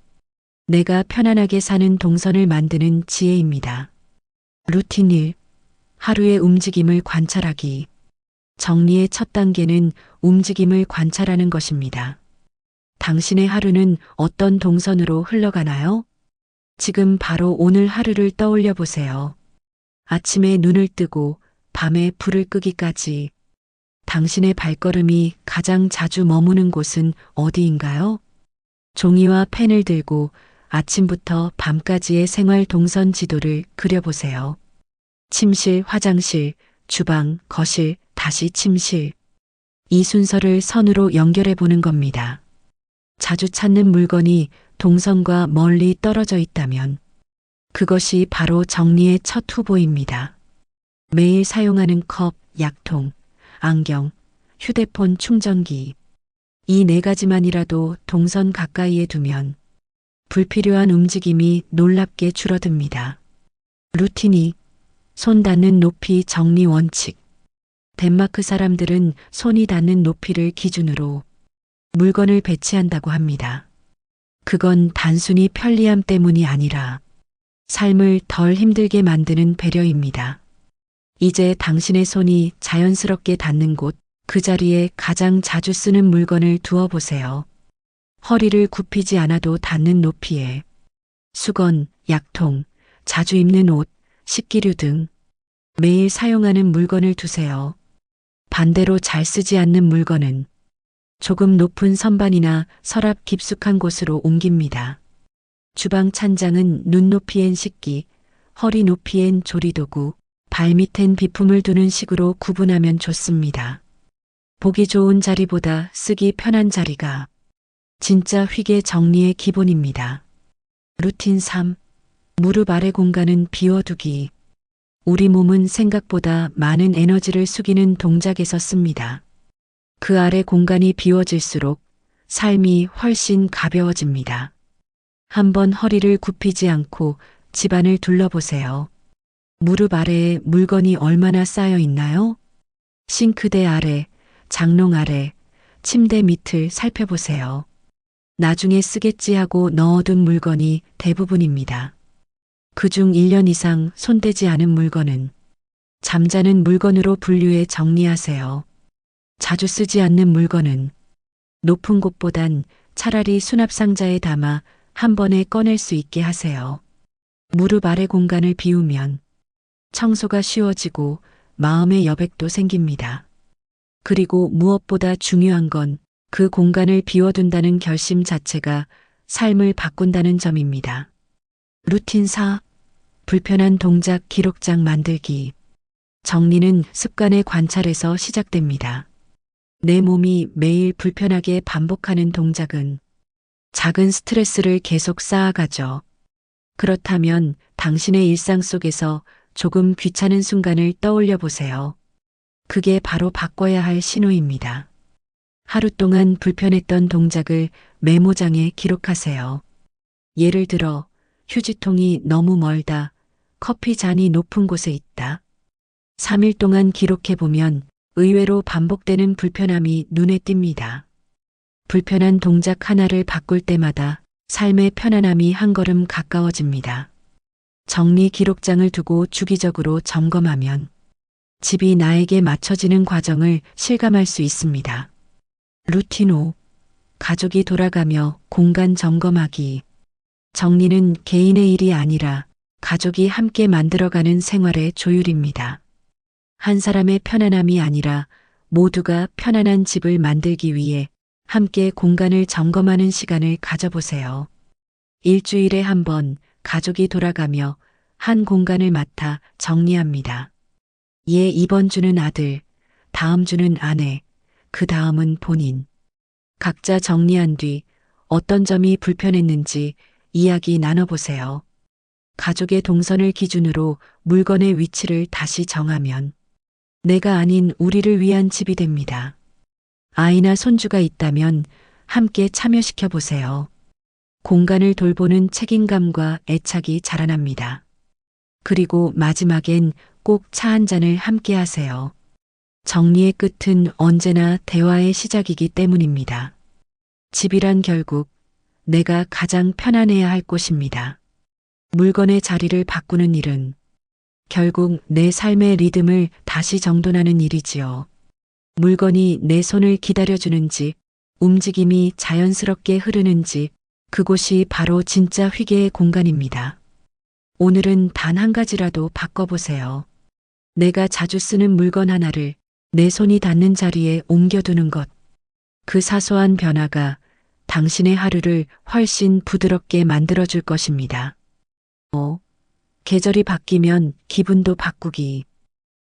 내가 편안하게 사는 동선을 만드는 지혜입니다. 루틴 1. 하루의 움직임을 관찰하기. 정리의 첫 단계는 움직임을 관찰하는 것입니다. 당신의 하루는 어떤 동선으로 흘러가나요? 지금 바로 오늘 하루를 떠올려 보세요. 아침에 눈을 뜨고 밤에 불을 끄기까지 당신의 발걸음이 가장 자주 머무는 곳은 어디인가요? 종이와 펜을 들고 아침부터 밤까지의 생활 동선 지도를 그려보세요. 침실, 화장실, 주방, 거실, 다시 침실. 이 순서를 선으로 연결해 보는 겁니다. 자주 찾는 물건이 동선과 멀리 떨어져 있다면 그것이 바로 정리의 첫 후보입니다. 매일 사용하는 컵, 약통, 안경, 휴대폰 충전기. 이 네 가지만이라도 동선 가까이에 두면 불필요한 움직임이 놀랍게 줄어듭니다. 루틴이 손 닿는 높이 정리 원칙. 덴마크 사람들은 손이 닿는 높이를 기준으로 물건을 배치한다고 합니다. 그건 단순히 편리함 때문이 아니라 삶을 덜 힘들게 만드는 배려입니다. 이제 당신의 손이 자연스럽게 닿는 곳, 그 자리에 가장 자주 쓰는 물건을 두어 보세요. 허리를 굽히지 않아도 닿는 높이에 수건, 약통, 자주 입는 옷, 식기류 등 매일 사용하는 물건을 두세요. 반대로 잘 쓰지 않는 물건은 조금 높은 선반이나 서랍 깊숙한 곳으로 옮깁니다. 주방 찬장은 눈높이엔 식기, 허리 높이엔 조리도구, 발밑엔 비품을 두는 식으로 구분하면 좋습니다. 보기 좋은 자리보다 쓰기 편한 자리가 진짜 휘게 정리의 기본입니다. 루틴 3. 무릎 아래 공간은 비워두기. 우리 몸은 생각보다 많은 에너지를 숙이는 동작에서 씁니다. 그 아래 공간이 비워질수록 삶이 훨씬 가벼워집니다. 한번 허리를 굽히지 않고 집안을 둘러보세요. 무릎 아래에 물건이 얼마나 쌓여 있나요? 싱크대 아래, 장롱 아래, 침대 밑을 살펴보세요. 나중에 쓰겠지 하고 넣어둔 물건이 대부분입니다. 그중 1년 이상 손대지 않은 물건은 잠자는 물건으로 분류해 정리하세요. 자주 쓰지 않는 물건은 높은 곳보단 차라리 수납상자에 담아 한 번에 꺼낼 수 있게 하세요. 무릎 아래 공간을 비우면 청소가 쉬워지고 마음의 여백도 생깁니다. 그리고 무엇보다 중요한 건 그 공간을 비워둔다는 결심 자체가 삶을 바꾼다는 점입니다. 루틴 4. 불편한 동작 기록장 만들기. 정리는 습관의 관찰에서 시작됩니다. 내 몸이 매일 불편하게 반복하는 동작은 작은 스트레스를 계속 쌓아가죠. 그렇다면 당신의 일상 속에서 조금 귀찮은 순간을 떠올려 보세요. 그게 바로 바꿔야 할 신호입니다. 하루 동안 불편했던 동작을 메모장에 기록하세요. 예를 들어, 휴지통이 너무 멀다, 커피 잔이 높은 곳에 있다. 3일 동안 기록해보면 의외로 반복되는 불편함이 눈에 띕니다. 불편한 동작 하나를 바꿀 때마다 삶의 편안함이 한 걸음 가까워집니다. 정리 기록장을 두고 주기적으로 점검하면 집이 나에게 맞춰지는 과정을 실감할 수 있습니다. 루틴 5. 가족이 돌아가며 공간 점검하기. 정리는 개인의 일이 아니라 가족이 함께 만들어가는 생활의 조율입니다. 한 사람의 편안함이 아니라 모두가 편안한 집을 만들기 위해 함께 공간을 점검하는 시간을 가져보세요. 일주일에 한 번 가족이 돌아가며 한 공간을 맡아 정리합니다. 이번 주는 아들, 다음 주는 아내, 그 다음은 본인. 각자 정리한 뒤 어떤 점이 불편했는지 이야기 나눠보세요. 가족의 동선을 기준으로 물건의 위치를 다시 정하면 내가 아닌 우리를 위한 집이 됩니다. 아이나 손주가 있다면 함께 참여시켜 보세요. 공간을 돌보는 책임감과 애착이 자라납니다. 그리고 마지막엔 꼭 차 한 잔을 함께 하세요. 정리의 끝은 언제나 대화의 시작이기 때문입니다. 집이란 결국 내가 가장 편안해야 할 곳입니다. 물건의 자리를 바꾸는 일은 결국 내 삶의 리듬을 다시 정돈하는 일이지요. 물건이 내 손을 기다려주는지, 움직임이 자연스럽게 흐르는지, 그곳이 바로 진짜 휘게의 공간입니다. 오늘은 단 한 가지라도 바꿔보세요. 내가 자주 쓰는 물건 하나를 내 손이 닿는 자리에 옮겨두는 것. 그 사소한 변화가 당신의 하루를 훨씬 부드럽게 만들어줄 것입니다. 계절이 바뀌면 기분도 바꾸기.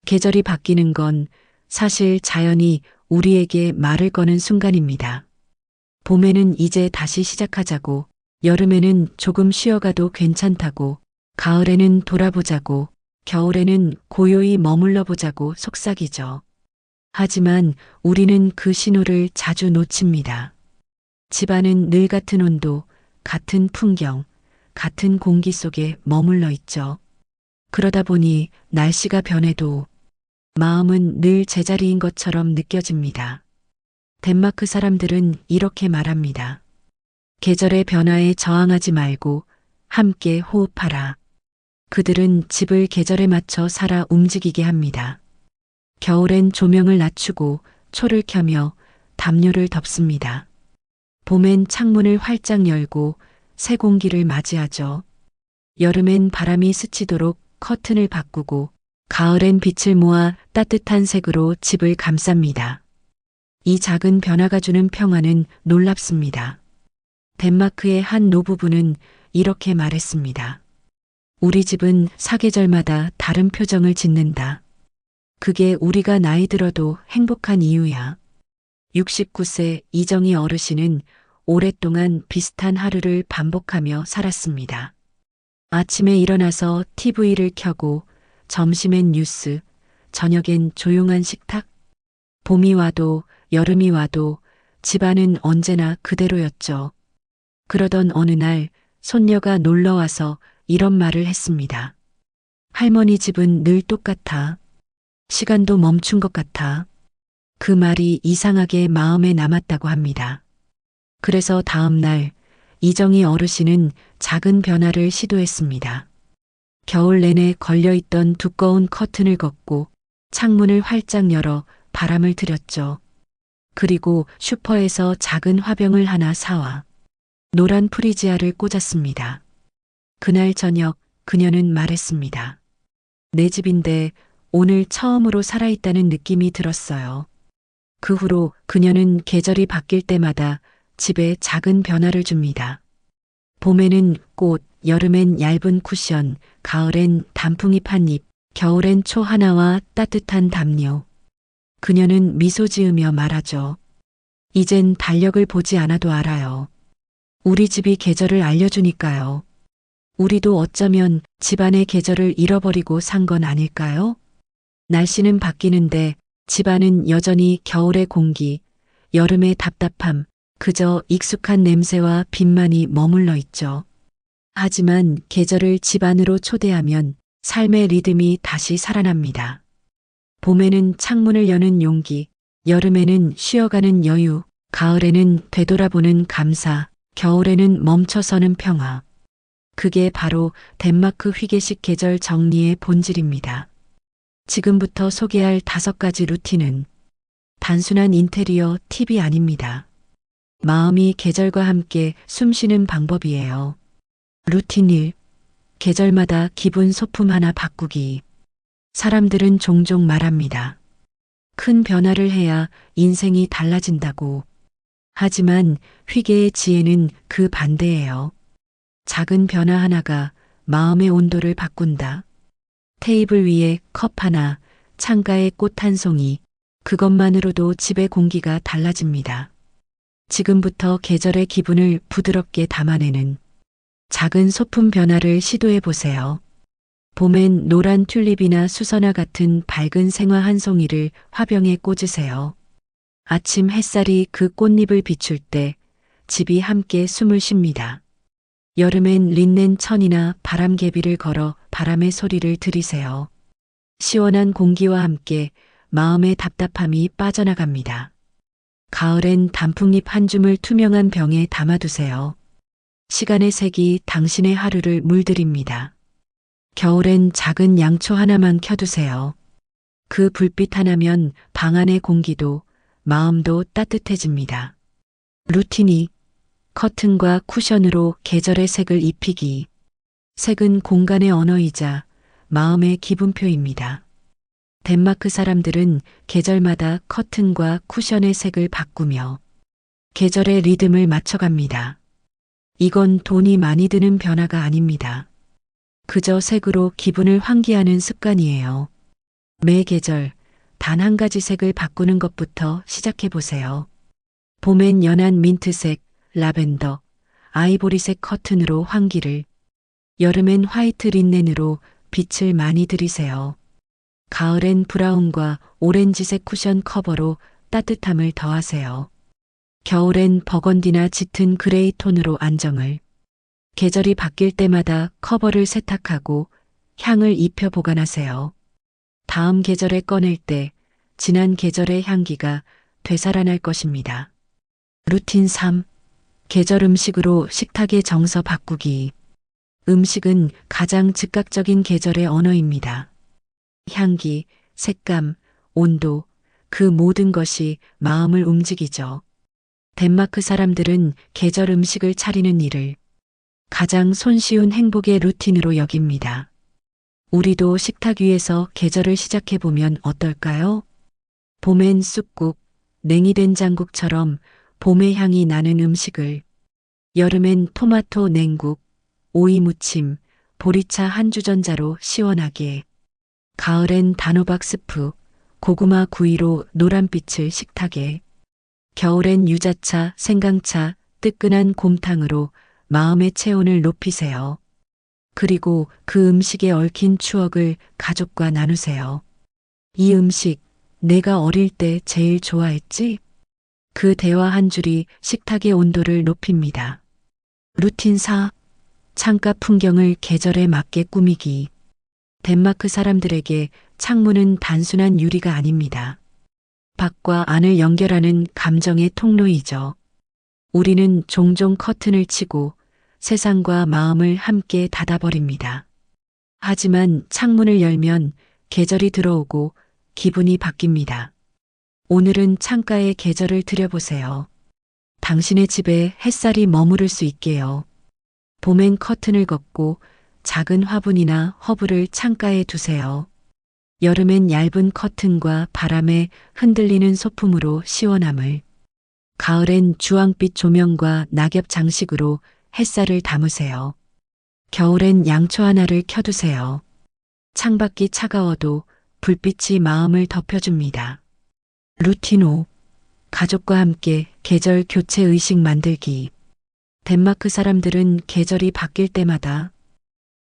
계절이 바뀌는 건 사실 자연이 우리에게 말을 거는 순간입니다. 봄에는 이제 다시 시작하자고, 여름에는 조금 쉬어가도 괜찮다고, 가을에는 돌아보자고, 겨울에는 고요히 머물러 보자고 속삭이죠. 하지만 우리는 그 신호를 자주 놓칩니다. 집안은 늘 같은 온도, 같은 풍경, 같은 공기 속에 머물러 있죠. 그러다 보니 날씨가 변해도 마음은 늘 제자리인 것처럼 느껴집니다. 덴마크 사람들은 이렇게 말합니다. 계절의 변화에 저항하지 말고 함께 호흡하라. 그들은 집을 계절에 맞춰 살아 움직이게 합니다. 겨울엔 조명을 낮추고 초를 켜며 담요를 덮습니다. 봄엔 창문을 활짝 열고 새 공기를 맞이하죠. 여름엔 바람이 스치도록 커튼을 바꾸고 가을엔 빛을 모아 따뜻한 색으로 집을 감쌉니다. 이 작은 변화가 주는 평화는 놀랍습니다. 덴마크의 한 노부부는 이렇게 말했습니다. 우리 집은 사계절마다 다른 표정을 짓는다. 그게 우리가 나이 들어도 행복한 이유야. 69세 이정희 어르신은 오랫동안 비슷한 하루를 반복하며 살았습니다. 아침에 일어나서 TV를 켜고 점심엔 뉴스, 저녁엔 조용한 식탁. 봄이 와도 여름이 와도 집안은 언제나 그대로였죠. 그러던 어느 날 손녀가 놀러와서 이런 말을 했습니다. 할머니 집은 늘 똑같아. 시간도 멈춘 것 같아. 그 말이 이상하게 마음에 남았다고 합니다. 그래서 다음 날 이정희 어르신은 작은 변화를 시도했습니다. 겨울 내내 걸려있던 두꺼운 커튼을 걷고 창문을 활짝 열어 바람을 들였죠. 그리고 슈퍼에서 작은 화병을 하나 사와 노란 프리지아를 꽂았습니다. 그날 저녁 그녀는 말했습니다. 내 집인데 오늘 처음으로 살아있다는 느낌이 들었어요. 그 후로 그녀는 계절이 바뀔 때마다 집에 작은 변화를 줍니다. 봄에는 꽃, 여름엔 얇은 쿠션, 가을엔 단풍잎 한 잎, 겨울엔 초 하나와 따뜻한 담요. 그녀는 미소 지으며 말하죠. 이젠 달력을 보지 않아도 알아요. 우리 집이 계절을 알려주니까요. 우리도 어쩌면 집안의 계절을 잃어버리고 산 건 아닐까요? 날씨는 바뀌는데 집안은 여전히 겨울의 공기, 여름의 답답함, 그저 익숙한 냄새와 빛만이 머물러 있죠. 하지만 계절을 집안으로 초대하면 삶의 리듬이 다시 살아납니다. 봄에는 창문을 여는 용기, 여름에는 쉬어가는 여유, 가을에는 되돌아보는 감사, 겨울에는 멈춰서는 평화. 그게 바로 덴마크 휘게식 계절 정리의 본질입니다. 지금부터 소개할 5가지 루틴은 단순한 인테리어 팁이 아닙니다. 마음이 계절과 함께 숨쉬는 방법이에요. 루틴 1. 계절마다 기분 소품 하나 바꾸기. 사람들은 종종 말합니다. 큰 변화를 해야 인생이 달라진다고. 하지만 휘게의 지혜는 그 반대예요. 작은 변화 하나가 마음의 온도를 바꾼다. 테이블 위에 컵 하나, 창가에 꽃 한 송이, 그것만으로도 집의 공기가 달라집니다. 지금부터 계절의 기분을 부드럽게 담아내는 작은 소품 변화를 시도해 보세요. 봄엔 노란 튤립이나 수선화 같은 밝은 생화 한 송이를 화병에 꽂으세요. 아침 햇살이 그 꽃잎을 비출 때 집이 함께 숨을 쉽니다. 여름엔 린넨 천이나 바람개비를 걸어 바람의 소리를 들이세요. 시원한 공기와 함께 마음의 답답함이 빠져나갑니다. 가을엔 단풍잎 한 줌을 투명한 병에 담아두세요. 시간의 색이 당신의 하루를 물들입니다. 겨울엔 작은 양초 하나만 켜두세요. 그 불빛 하나면 방 안의 공기도 마음도 따뜻해집니다. 루틴 2. 커튼과 쿠션으로 계절의 색을 입히기. 색은 공간의 언어이자 마음의 기분표입니다. 덴마크 사람들은 계절마다 커튼과 쿠션의 색을 바꾸며 계절의 리듬을 맞춰갑니다. 이건 돈이 많이 드는 변화가 아닙니다. 그저 색으로 기분을 환기하는 습관이에요. 매 계절 단 한 가지 색을 바꾸는 것부터 시작해 보세요. 봄엔 연한 민트색, 라벤더, 아이보리색 커튼으로 환기를, 여름엔 화이트 린넨으로 빛을 많이 들이세요. 가을엔 브라운과 오렌지색 쿠션 커버로 따뜻함을 더하세요. 겨울엔 버건디나 짙은 그레이 톤으로 안정을. 계절이 바뀔 때마다 커버를 세탁하고 향을 입혀 보관하세요. 다음 계절에 꺼낼 때 지난 계절의 향기가 되살아날 것입니다. 루틴 3. 계절 음식으로 식탁의 정서 바꾸기. 음식은 가장 즉각적인 계절의 언어입니다. 향기, 색감, 온도, 그 모든 것이 마음을 움직이죠. 덴마크 사람들은 계절 음식을 차리는 일을 가장 손쉬운 행복의 루틴으로 여깁니다. 우리도 식탁 위에서 계절을 시작해보면 어떨까요? 봄엔 쑥국, 냉이된 장국처럼 봄의 향이 나는 음식을, 여름엔 토마토 냉국, 오이 무침, 보리차 한 주전자로 시원하게, 가을엔 단호박 스프, 고구마 구이로 노란빛을 식탁에, 겨울엔 유자차, 생강차, 뜨끈한 곰탕으로 마음의 체온을 높이세요. 그리고 그 음식에 얽힌 추억을 가족과 나누세요. 이 음식, 내가 어릴 때 제일 좋아했지? 그 대화 한 줄이 식탁의 온도를 높입니다. 루틴 4. 창가 풍경을 계절에 맞게 꾸미기. 덴마크 사람들에게 창문은 단순한 유리가 아닙니다. 밖과 안을 연결하는 감정의 통로이죠. 우리는 종종 커튼을 치고 세상과 마음을 함께 닫아버립니다. 하지만 창문을 열면 계절이 들어오고 기분이 바뀝니다. 오늘은 창가에 계절을 들여보세요. 당신의 집에 햇살이 머무를 수 있게요. 봄엔 커튼을 걷고 작은 화분이나 허브를 창가에 두세요. 여름엔 얇은 커튼과 바람에 흔들리는 소품으로 시원함을, 가을엔 주황빛 조명과 낙엽 장식으로 햇살을 담으세요. 겨울엔 양초 하나를 켜두세요. 창밖이 차가워도 불빛이 마음을 덮여줍니다. 루틴 5. 가족과 함께 계절 교체 의식 만들기. 덴마크 사람들은 계절이 바뀔 때마다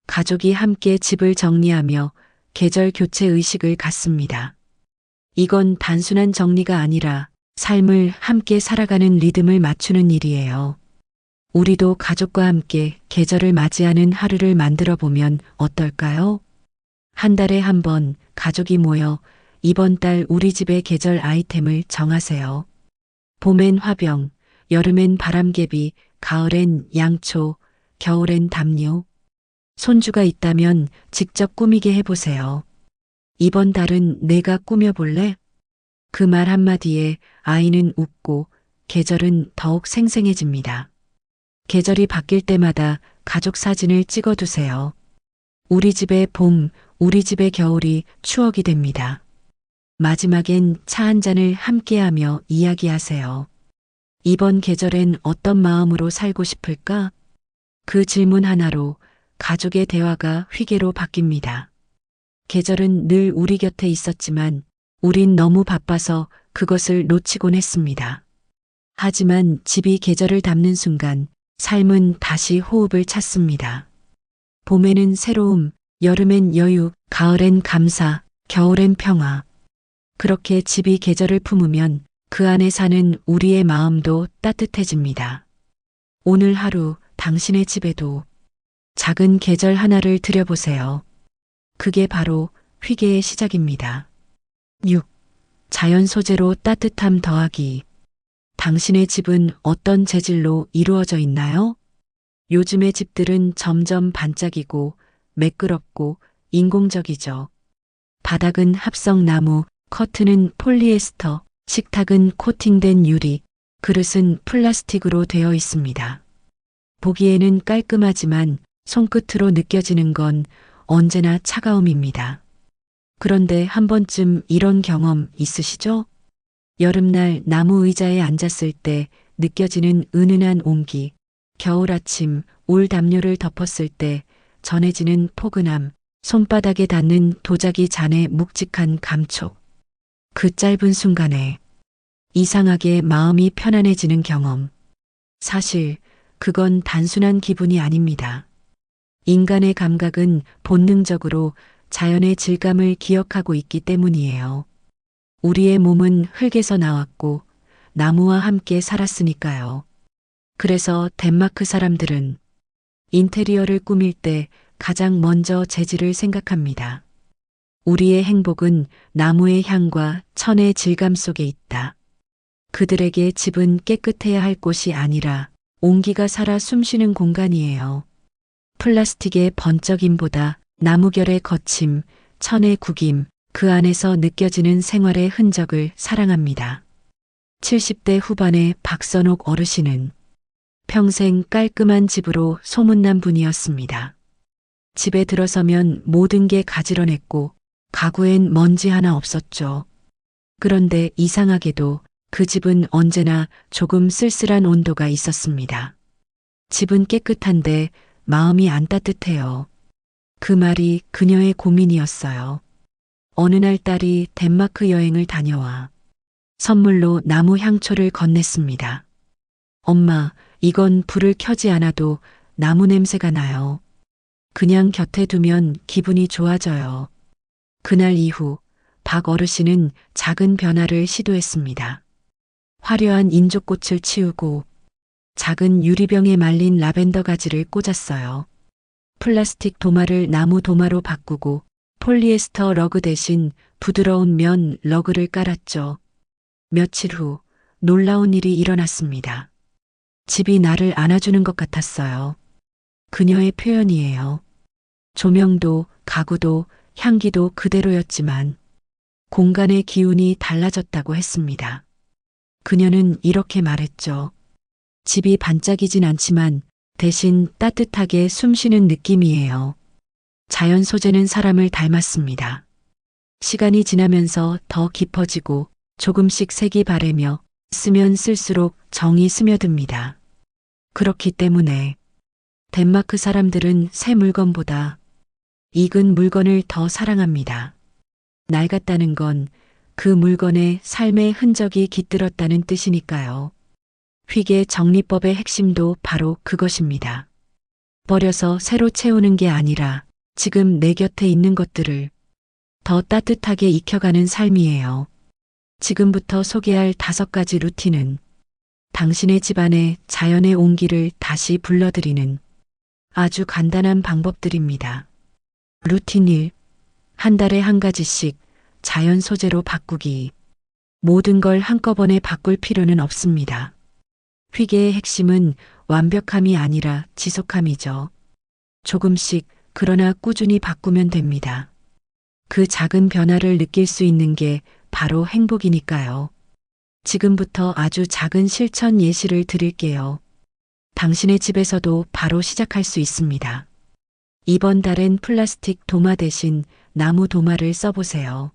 가족이 함께 집을 정리하며 계절 교체 의식을 갖습니다. 이건 단순한 정리가 아니라 삶을 함께 살아가는 리듬을 맞추는 일이에요. 우리도 가족과 함께 계절을 맞이하는 하루를 만들어 보면 어떨까요? 한 달에 한 번 가족이 모여 이번 달 우리 집의 계절 아이템을 정하세요. 봄엔 화병, 여름엔 바람개비, 가을엔 양초, 겨울엔 담요. 손주가 있다면 직접 꾸미게 해보세요. 이번 달은 내가 꾸며볼래? 그 말 한마디에 아이는 웃고 계절은 더욱 생생해집니다. 계절이 바뀔 때마다 가족 사진을 찍어두세요. 우리 집의 봄, 우리 집의 겨울이 추억이 됩니다. 마지막엔 차 한 잔을 함께하며 이야기하세요. 이번 계절엔 어떤 마음으로 살고 싶을까? 그 질문 하나로 가족의 대화가 회개로 바뀝니다. 계절은 늘 우리 곁에 있었지만 우린 너무 바빠서 그것을 놓치곤 했습니다. 하지만 집이 계절을 담는 순간 삶은 다시 호흡을 찾습니다. 봄에는 새로움, 여름엔 여유, 가을엔 감사, 겨울엔 평화. 그렇게 집이 계절을 품으면 그 안에 사는 우리의 마음도 따뜻해집니다. 오늘 하루 당신의 집에도 작은 계절 하나를 들여보세요. 그게 바로 회개의 시작입니다. 6. 자연 소재로 따뜻함 더하기. 당신의 집은 어떤 재질로 이루어져 있나요? 요즘의 집들은 점점 반짝이고 매끄럽고 인공적이죠. 바닥은 합성나무, 커튼은 폴리에스터, 식탁은 코팅된 유리, 그릇은 플라스틱으로 되어 있습니다. 보기에는 깔끔하지만 손끝으로 느껴지는 건 언제나 차가움입니다. 그런데 한 번쯤 이런 경험 있으시죠? 여름날 나무 의자에 앉았을 때 느껴지는 은은한 온기, 겨울 아침 올 담요를 덮었을 때 전해지는 포근함, 손바닥에 닿는 도자기 잔의 묵직한 감촉. 그 짧은 순간에 이상하게 마음이 편안해지는 경험. 사실 그건 단순한 기분이 아닙니다. 인간의 감각은 본능적으로 자연의 질감을 기억하고 있기 때문이에요. 우리의 몸은 흙에서 나왔고 나무와 함께 살았으니까요. 그래서 덴마크 사람들은 인테리어를 꾸밀 때 가장 먼저 재질을 생각합니다. 우리의 행복은 나무의 향과 천의 질감 속에 있다. 그들에게 집은 깨끗해야 할 곳이 아니라 온기가 살아 숨쉬는 공간이에요. 플라스틱의 번쩍임보다 나무결의 거침, 천의 구김, 그 안에서 느껴지는 생활의 흔적을 사랑합니다. 70대 후반의 박선옥 어르신은 평생 깔끔한 집으로 소문난 분이었습니다. 집에 들어서면 모든 게 가지런했고 가구엔 먼지 하나 없었죠. 그런데 이상하게도 그 집은 언제나 조금 쓸쓸한 온도가 있었습니다. 집은 깨끗한데 마음이 안 따뜻해요. 그 말이 그녀의 고민이었어요. 어느 날 딸이 덴마크 여행을 다녀와 선물로 나무 향초를 건넸습니다. 엄마, 이건 불을 켜지 않아도 나무 냄새가 나요. 그냥 곁에 두면 기분이 좋아져요. 그날 이후 박 어르신은 작은 변화를 시도했습니다. 화려한 인조꽃을 치우고 작은 유리병에 말린 라벤더 가지를 꽂았어요. 플라스틱 도마를 나무 도마로 바꾸고 폴리에스터 러그 대신 부드러운 면 러그를 깔았죠. 며칠 후 놀라운 일이 일어났습니다. 집이 나를 안아주는 것 같았어요. 그녀의 표현이에요. 조명도 가구도 향기도 그대로였지만 공간의 기운이 달라졌다고 했습니다. 그녀는 이렇게 말했죠. 집이 반짝이진 않지만 대신 따뜻하게 숨쉬는 느낌이에요. 자연 소재는 사람을 닮았습니다. 시간이 지나면서 더 깊어지고 조금씩 색이 바래며 쓰면 쓸수록 정이 스며듭니다. 그렇기 때문에 덴마크 사람들은 새 물건보다 익은 물건을 더 사랑합니다. 낡았다는 건 그 물건에 삶의 흔적이 깃들었다는 뜻이니까요. 휘게 정리법의 핵심도 바로 그것입니다. 버려서 새로 채우는 게 아니라 지금 내 곁에 있는 것들을 더 따뜻하게 익혀가는 삶이에요. 지금부터 소개할 5가지 루틴은 당신의 집안에 자연의 온기를 다시 불러들이는 아주 간단한 방법들입니다. 루틴 1. 한 달에 한 가지씩 자연 소재로 바꾸기. 모든 걸 한꺼번에 바꿀 필요는 없습니다. 휘게의 핵심은 완벽함이 아니라 지속함이죠. 조금씩 그러나 꾸준히 바꾸면 됩니다. 그 작은 변화를 느낄 수 있는 게 바로 행복이니까요. 지금부터 아주 작은 실천 예시를 드릴게요. 당신의 집에서도 바로 시작할 수 있습니다. 이번 달엔 플라스틱 도마 대신 나무 도마를 써보세요.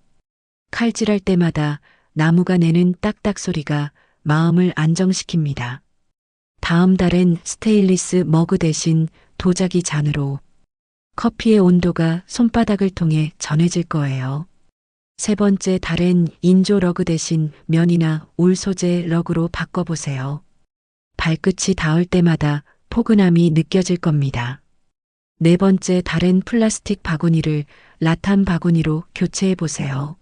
칼질할 때마다 나무가 내는 딱딱 소리가 마음을 안정시킵니다. 다음 달엔 스테인리스 머그 대신 도자기 잔으로 커피의 온도가 손바닥을 통해 전해질 거예요. 세 번째 달엔 인조 러그 대신 면이나 울 소재 러그로 바꿔보세요. 발끝이 닿을 때마다 포근함이 느껴질 겁니다. 네 번째 달엔 플라스틱 바구니를 라탄 바구니로 교체해 보세요.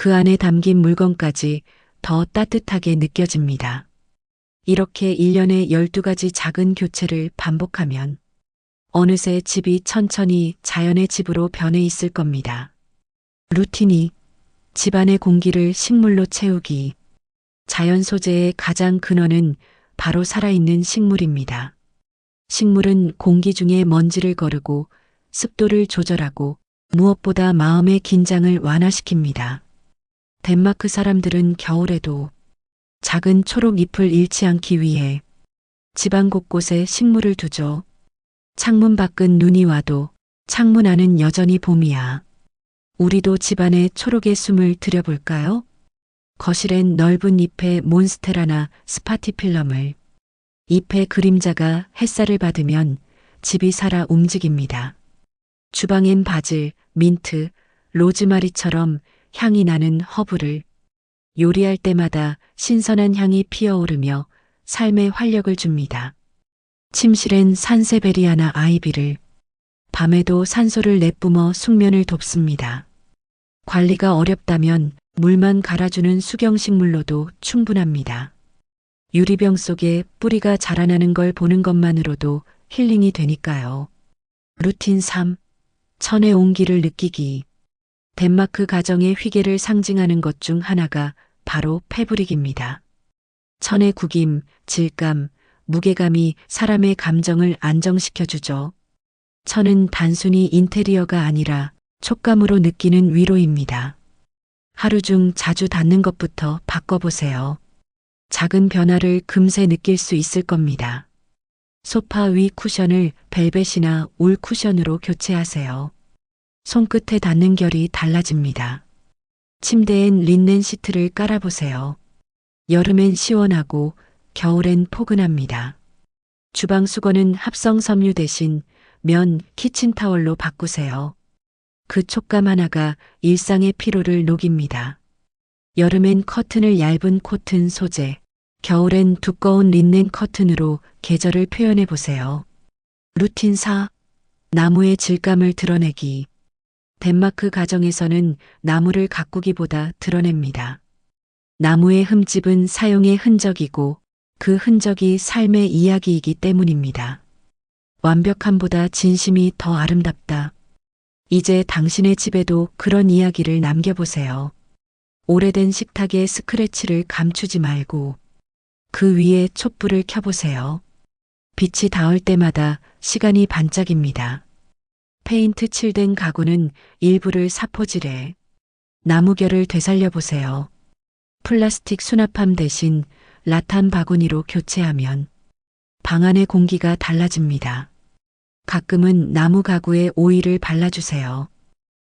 그 안에 담긴 물건까지 더 따뜻하게 느껴집니다. 이렇게 1년에 12가지 작은 교체를 반복하면 어느새 집이 천천히 자연의 집으로 변해 있을 겁니다. 루틴이 집안의 공기를 식물로 채우기. 자연 소재의 가장 근원은 바로 살아있는 식물입니다. 식물은 공기 중에 먼지를 거르고 습도를 조절하고 무엇보다 마음의 긴장을 완화시킵니다. 덴마크 사람들은 겨울에도 작은 초록 잎을 잃지 않기 위해 집안 곳곳에 식물을 두죠. 창문 밖은 눈이 와도 창문 안은 여전히 봄이야. 우리도 집안에 초록의 숨을 들여볼까요? 거실엔 넓은 잎의 몬스테라나 스파티필럼을. 잎의 그림자가 햇살을 받으면 집이 살아 움직입니다. 주방엔 바질, 민트, 로즈마리처럼 향이 나는 허브를. 요리할 때마다 신선한 향이 피어오르며 삶에 활력을 줍니다. 침실엔 산세베리아나 아이비를, 밤에도 산소를 내뿜어 숙면을 돕습니다. 관리가 어렵다면 물만 갈아주는 수경식물로도 충분합니다. 유리병 속에 뿌리가 자라나는 걸 보는 것만으로도 힐링이 되니까요. 루틴 3. 천의 온기를 느끼기. 덴마크 가정의 회계를 상징하는 것 중 하나가 바로 패브릭입니다. 천의 구김, 질감, 무게감이 사람의 감정을 안정시켜주죠. 천은 단순히 인테리어가 아니라 촉감으로 느끼는 위로입니다. 하루 중 자주 닿는 것부터 바꿔보세요. 작은 변화를 금세 느낄 수 있을 겁니다. 소파 위 쿠션을 벨벳이나 울 쿠션으로 교체하세요. 손끝에 닿는 결이 달라집니다. 침대엔 린넨 시트를 깔아보세요. 여름엔 시원하고 겨울엔 포근합니다. 주방 수건은 합성 섬유 대신 면 키친타월로 바꾸세요. 그 촉감 하나가 일상의 피로를 녹입니다. 여름엔 커튼을 얇은 코튼 소재, 겨울엔 두꺼운 린넨 커튼으로 계절을 표현해 보세요. 루틴 4. 나무의 질감을 드러내기. 덴마크 가정에서는 나무를 가꾸기보다 드러냅니다. 나무의 흠집은 사용의 흔적이고 그 흔적이 삶의 이야기이기 때문입니다. 완벽함보다 진심이 더 아름답다. 이제 당신의 집에도 그런 이야기를 남겨보세요. 오래된 식탁에 스크래치를 감추지 말고 그 위에 촛불을 켜보세요. 빛이 닿을 때마다 시간이 반짝입니다. 페인트 칠된 가구는 일부를 사포질해 나무결을 되살려보세요. 플라스틱 수납함 대신 라탄 바구니로 교체하면 방 안의 공기가 달라집니다. 가끔은 나무 가구에 오일을 발라주세요.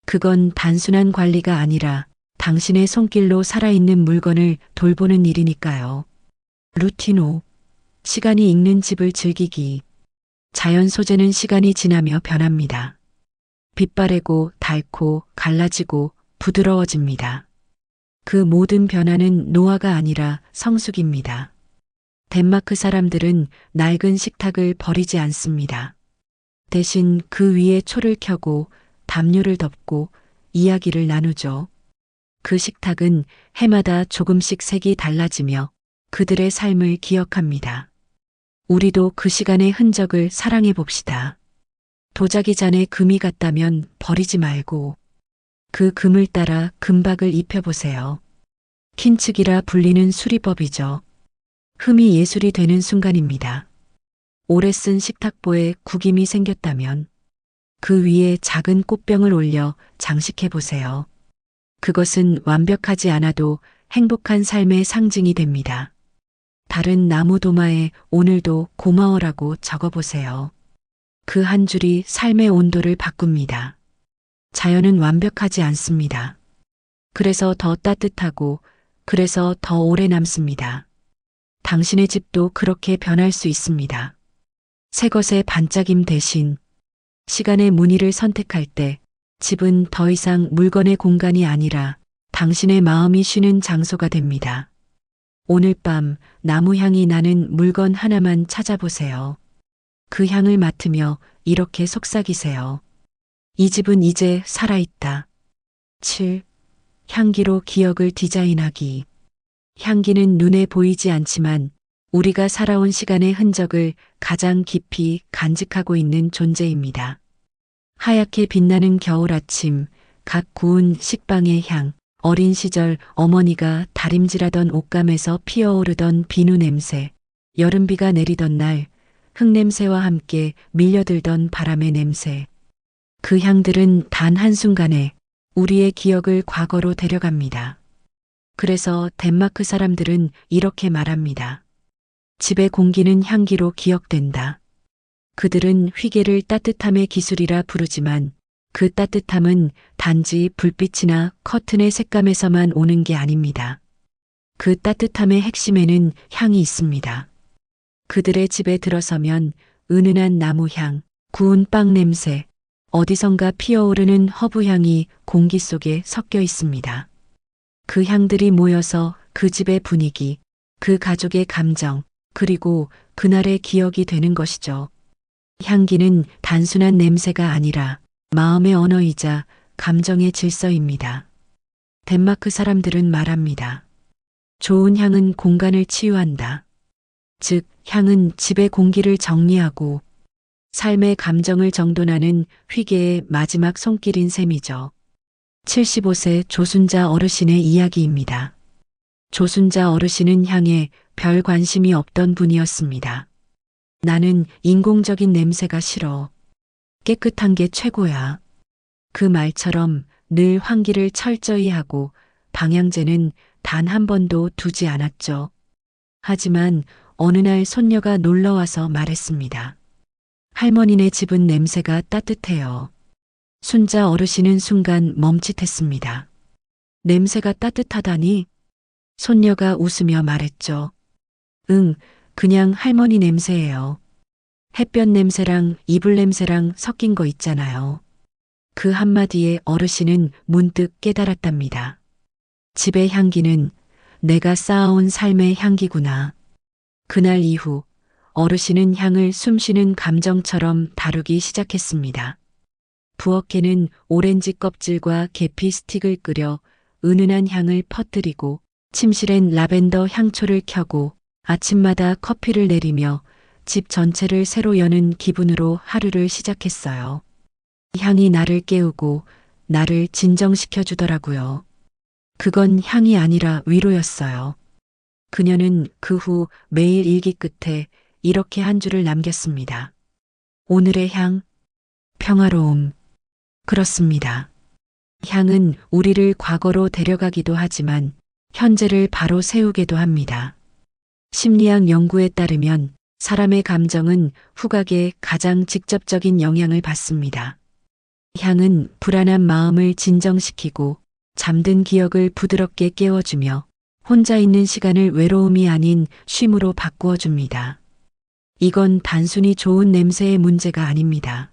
그건 단순한 관리가 아니라 당신의 손길로 살아있는 물건을 돌보는 일이니까요. 루틴 5. 시간이 익는 집을 즐기기. 자연 소재는 시간이 지나며 변합니다. 빛바래고 닳고 갈라지고 부드러워집니다. 그 모든 변화는 노화가 아니라 성숙입니다. 덴마크 사람들은 낡은 식탁을 버리지 않습니다. 대신 그 위에 초를 켜고 담요를 덮고 이야기를 나누죠. 그 식탁은 해마다 조금씩 색이 달라지며 그들의 삶을 기억합니다. 우리도 그 시간의 흔적을 사랑해 봅시다. 도자기 잔에 금이 갔다면 버리지 말고 그 금을 따라 금박을 입혀보세요. 킨츠기라 불리는 수리법이죠. 흠이 예술이 되는 순간입니다. 오래 쓴 식탁보에 구김이 생겼다면 그 위에 작은 꽃병을 올려 장식해 보세요. 그것은 완벽하지 않아도 행복한 삶의 상징이 됩니다. 다른 나무 도마에 오늘도 고마워라고 적어보세요. 그 한 줄이 삶의 온도를 바꿉니다. 자연은 완벽하지 않습니다. 그래서 더 따뜻하고 그래서 더 오래 남습니다. 당신의 집도 그렇게 변할 수 있습니다. 새 것의 반짝임 대신 시간의 무늬를 선택할 때 집은 더 이상 물건의 공간이 아니라 당신의 마음이 쉬는 장소가 됩니다. 오늘 밤 나무 향이 나는 물건 하나만 찾아보세요. 그 향을 맡으며 이렇게 속삭이세요. 이 집은 이제 살아있다. 7. 향기로 기억을 디자인하기. 향기는 눈에 보이지 않지만 우리가 살아온 시간의 흔적을 가장 깊이 간직하고 있는 존재입니다. 하얗게 빛나는 겨울 아침, 갓 구운 식빵의 향, 어린 시절 어머니가 다림질하던 옷감에서 피어오르던 비누 냄새, 여름비가 내리던 날 흙냄새와 함께 밀려들던 바람의 냄새. 그 향들은 단 한순간에 우리의 기억을 과거로 데려갑니다. 그래서 덴마크 사람들은 이렇게 말합니다. 집의 공기는 향기로 기억된다. 그들은 회계를 따뜻함의 기술이라 부르지만 그 따뜻함은 단지 불빛이나 커튼의 색감에서만 오는 게 아닙니다. 그 따뜻함의 핵심에는 향이 있습니다. 그들의 집에 들어서면 은은한 나무향, 구운 빵 냄새, 어디선가 피어오르는 허브향이 공기 속에 섞여 있습니다. 그 향들이 모여서 그 집의 분위기, 그 가족의 감정, 그리고 그날의 기억이 되는 것이죠. 향기는 단순한 냄새가 아니라 마음의 언어이자 감정의 질서입니다. 덴마크 사람들은 말합니다. 좋은 향은 공간을 치유한다. 즉, 향은 집의 공기를 정리하고 삶의 감정을 정돈하는 휘게의 마지막 손길인 셈이죠. 75세 조순자 어르신의 이야기입니다. 조순자 어르신은 향에 별 관심이 없던 분이었습니다. 나는 인공적인 냄새가 싫어. 깨끗한 게 최고야. 그 말처럼 늘 환기를 철저히 하고 방향제는 단 한 번도 두지 않았죠. 하지만 어느 날 손녀가 놀러와서 말했습니다. 할머니네 집은 냄새가 따뜻해요. 순자 어르신은 순간 멈칫했습니다. 냄새가 따뜻하다니? 손녀가 웃으며 말했죠. 응, 그냥 할머니 냄새예요. 햇볕 냄새랑 이불 냄새랑 섞인 거 있잖아요. 그 한마디에 어르신은 문득 깨달았답니다. 집의 향기는 내가 쌓아온 삶의 향기구나. 그날 이후 어르신은 향을 숨쉬는 감정처럼 다루기 시작했습니다. 부엌에는 오렌지 껍질과 계피 스틱을 끓여 은은한 향을 퍼뜨리고 침실엔 라벤더 향초를 켜고 아침마다 커피를 내리며 집 전체를 새로 여는 기분으로 하루를 시작했어요. 향이 나를 깨우고 나를 진정시켜 주더라고요. 그건 향이 아니라 위로였어요. 그녀는 그 후 매일 일기 끝에 이렇게 한 줄을 남겼습니다. 오늘의 향, 평화로움. 그렇습니다. 향은 우리를 과거로 데려가기도 하지만 현재를 바로 세우기도 합니다. 심리학 연구에 따르면 사람의 감정은 후각에 가장 직접적인 영향을 받습니다. 향은 불안한 마음을 진정시키고 잠든 기억을 부드럽게 깨워주며 혼자 있는 시간을 외로움이 아닌 쉼으로 바꾸어 줍니다. 이건 단순히 좋은 냄새의 문제가 아닙니다.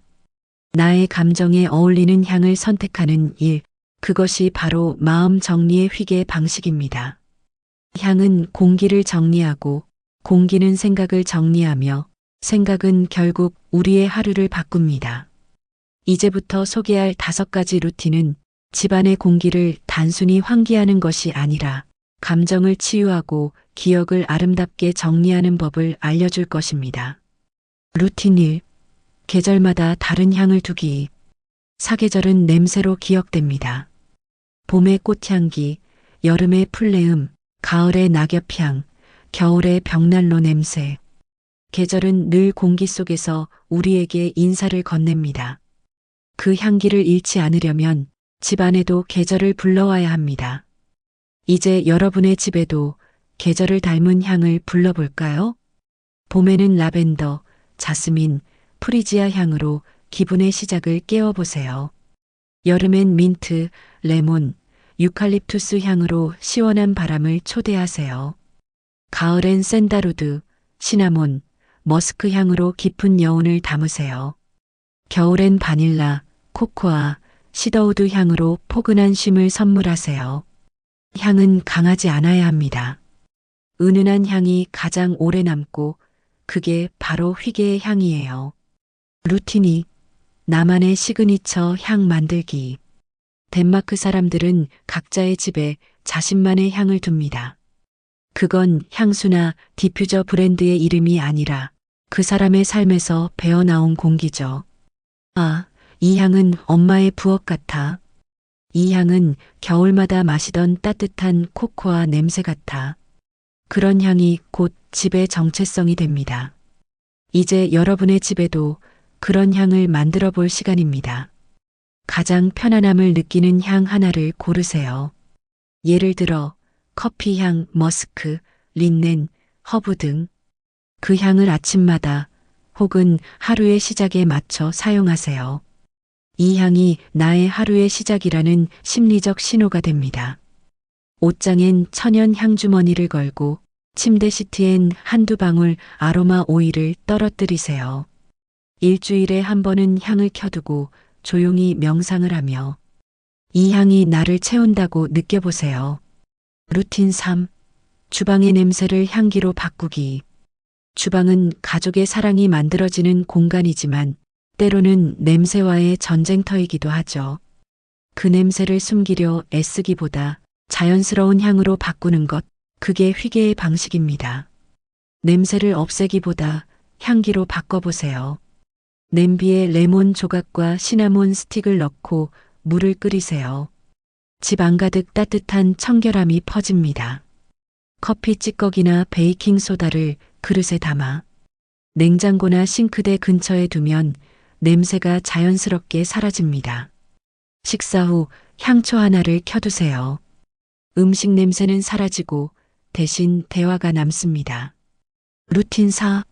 나의 감정에 어울리는 향을 선택하는 일, 그것이 바로 마음 정리의 휘게 방식입니다. 향은 공기를 정리하고 공기는 생각을 정리하며 생각은 결국 우리의 하루를 바꿉니다. 이제부터 소개할 5가지 루틴은 집안의 공기를 단순히 환기하는 것이 아니라 감정을 치유하고 기억을 아름답게 정리하는 법을 알려줄 것입니다. 루틴 1. 계절마다 다른 향을 두기. 사계절은 냄새로 기억됩니다. 봄의 꽃향기, 여름의 풀내음, 가을의 낙엽향, 겨울의 벽난로 냄새. 계절은 늘 공기 속에서 우리에게 인사를 건넵니다. 그 향기를 잃지 않으려면 집 안에도 계절을 불러와야 합니다. 이제 여러분의 집에도 계절을 닮은 향을 불러볼까요? 봄에는 라벤더, 자스민, 프리지아 향으로 기분의 시작을 깨워보세요. 여름엔 민트, 레몬, 유칼립투스 향으로 시원한 바람을 초대하세요. 가을엔 샌다루드, 시나몬, 머스크 향으로 깊은 여운을 담으세요. 겨울엔 바닐라, 코코아, 시더우드 향으로 포근한 쉼을 선물하세요. 향은 강하지 않아야 합니다. 은은한 향이 가장 오래 남고 그게 바로 휘게의 향이에요. 루틴 2. 나만의 시그니처 향 만들기. 덴마크 사람들은 각자의 집에 자신만의 향을 둡니다. 그건 향수나 디퓨저 브랜드의 이름이 아니라 그 사람의 삶에서 배어나온 공기죠. 아, 이 향은 엄마의 부엌 같아. 이 향은 겨울마다 마시던 따뜻한 코코아 냄새 같아. 그런 향이 곧 집의 정체성이 됩니다. 이제 여러분의 집에도 그런 향을 만들어 볼 시간입니다. 가장 편안함을 느끼는 향 하나를 고르세요. 예를 들어 커피향, 머스크, 린넨, 허브 등. 그 향을 아침마다 혹은 하루의 시작에 맞춰 사용하세요. 이 향이 나의 하루의 시작이라는 심리적 신호가 됩니다. 옷장엔 천연 향주머니를 걸고 침대 시트엔 한두 방울 아로마 오일을 떨어뜨리세요. 일주일에 한 번은 향을 켜두고 조용히 명상을 하며 이 향이 나를 채운다고 느껴보세요. 루틴 3. 주방의 냄새를 향기로 바꾸기. 주방은 가족의 사랑이 만들어지는 공간이지만 때로는 냄새와의 전쟁터이기도 하죠. 그 냄새를 숨기려 애쓰기보다 자연스러운 향으로 바꾸는 것, 그게 회개의 방식입니다. 냄새를 없애기보다 향기로 바꿔보세요. 냄비에 레몬 조각과 시나몬 스틱을 넣고 물을 끓이세요. 집 안가득 따뜻한 청결함이 퍼집니다. 커피 찌꺼기나 베이킹 소다를 그릇에 담아 냉장고나 싱크대 근처에 두면 냄새가 자연스럽게 사라집니다. 식사 후 향초 하나를 켜두세요. 음식 냄새는 사라지고 대신 대화가 남습니다. 루틴 4.